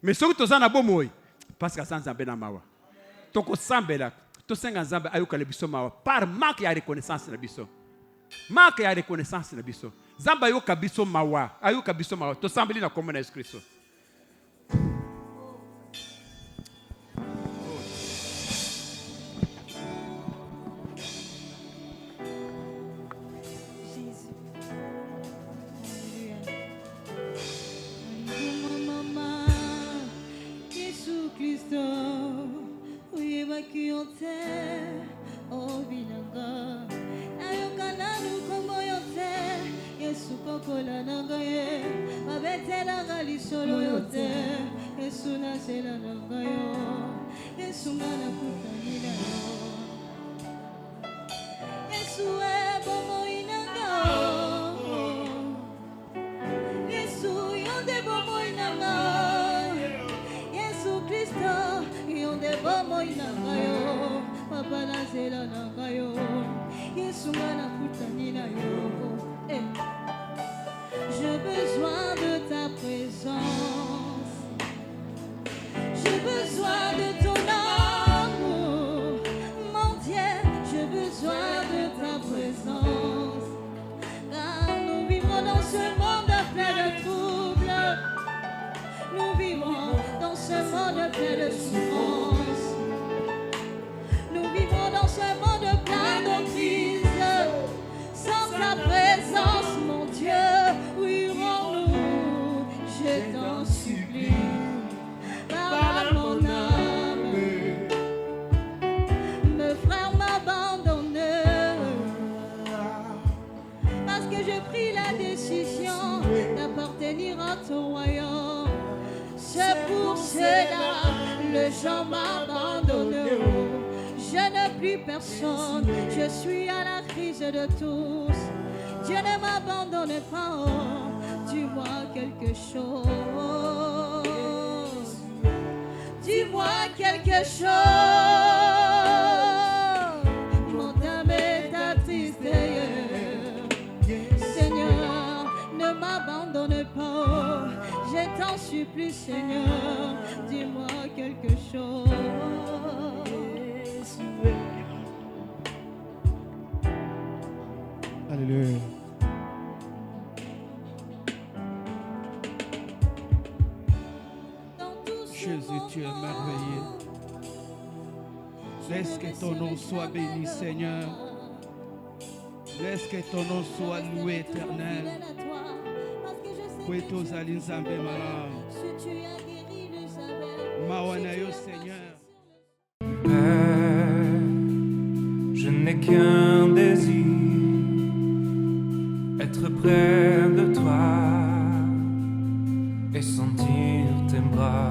Speaker 3: Mais ce que tu as na bomoy, parce que ça Zamba na mawa. Toko sambela, to senga Zamba ayuka le biso mawa. Par manque ya reconnaissance na biso. Manque ya reconnaissance na biso. Zamba ayuka biso mawa, ayuka biso mawa. To sambeli na komona Yesu Kristo.
Speaker 4: J'ai besoin de ta présence. J'ai besoin de ton amour. Mon Dieu, j'ai besoin de ta présence. Car nous vivons dans ce monde plein de troubles. Nous vivons dans ce monde plein de souffrance. Nous vivons dans ce monde plein de crises. Sans ta présence, mon Dieu, où irons-nous? pour cela, le gens m'abandonnent. Je n'ai plus personne, je suis à la crise de tous. Dieu ne m'abandonne pas, oh, dis-moi quelque chose. Dis-moi quelque chose. Mon âme est attristée. Seigneur, ne m'abandonne pas. Je t'en supplie, Seigneur, dis-moi quelque chose.
Speaker 5: Alléluia. Jésus, tu es merveilleux. Laisse que ton nom soit béni, Seigneur. Laisse que ton nom soit loué, éternel. Kweto zali nzambe malamu. Mawa na yo, Seigneur.
Speaker 1: Père, je n'ai qu'un désir, être près de toi et sentir tes bras.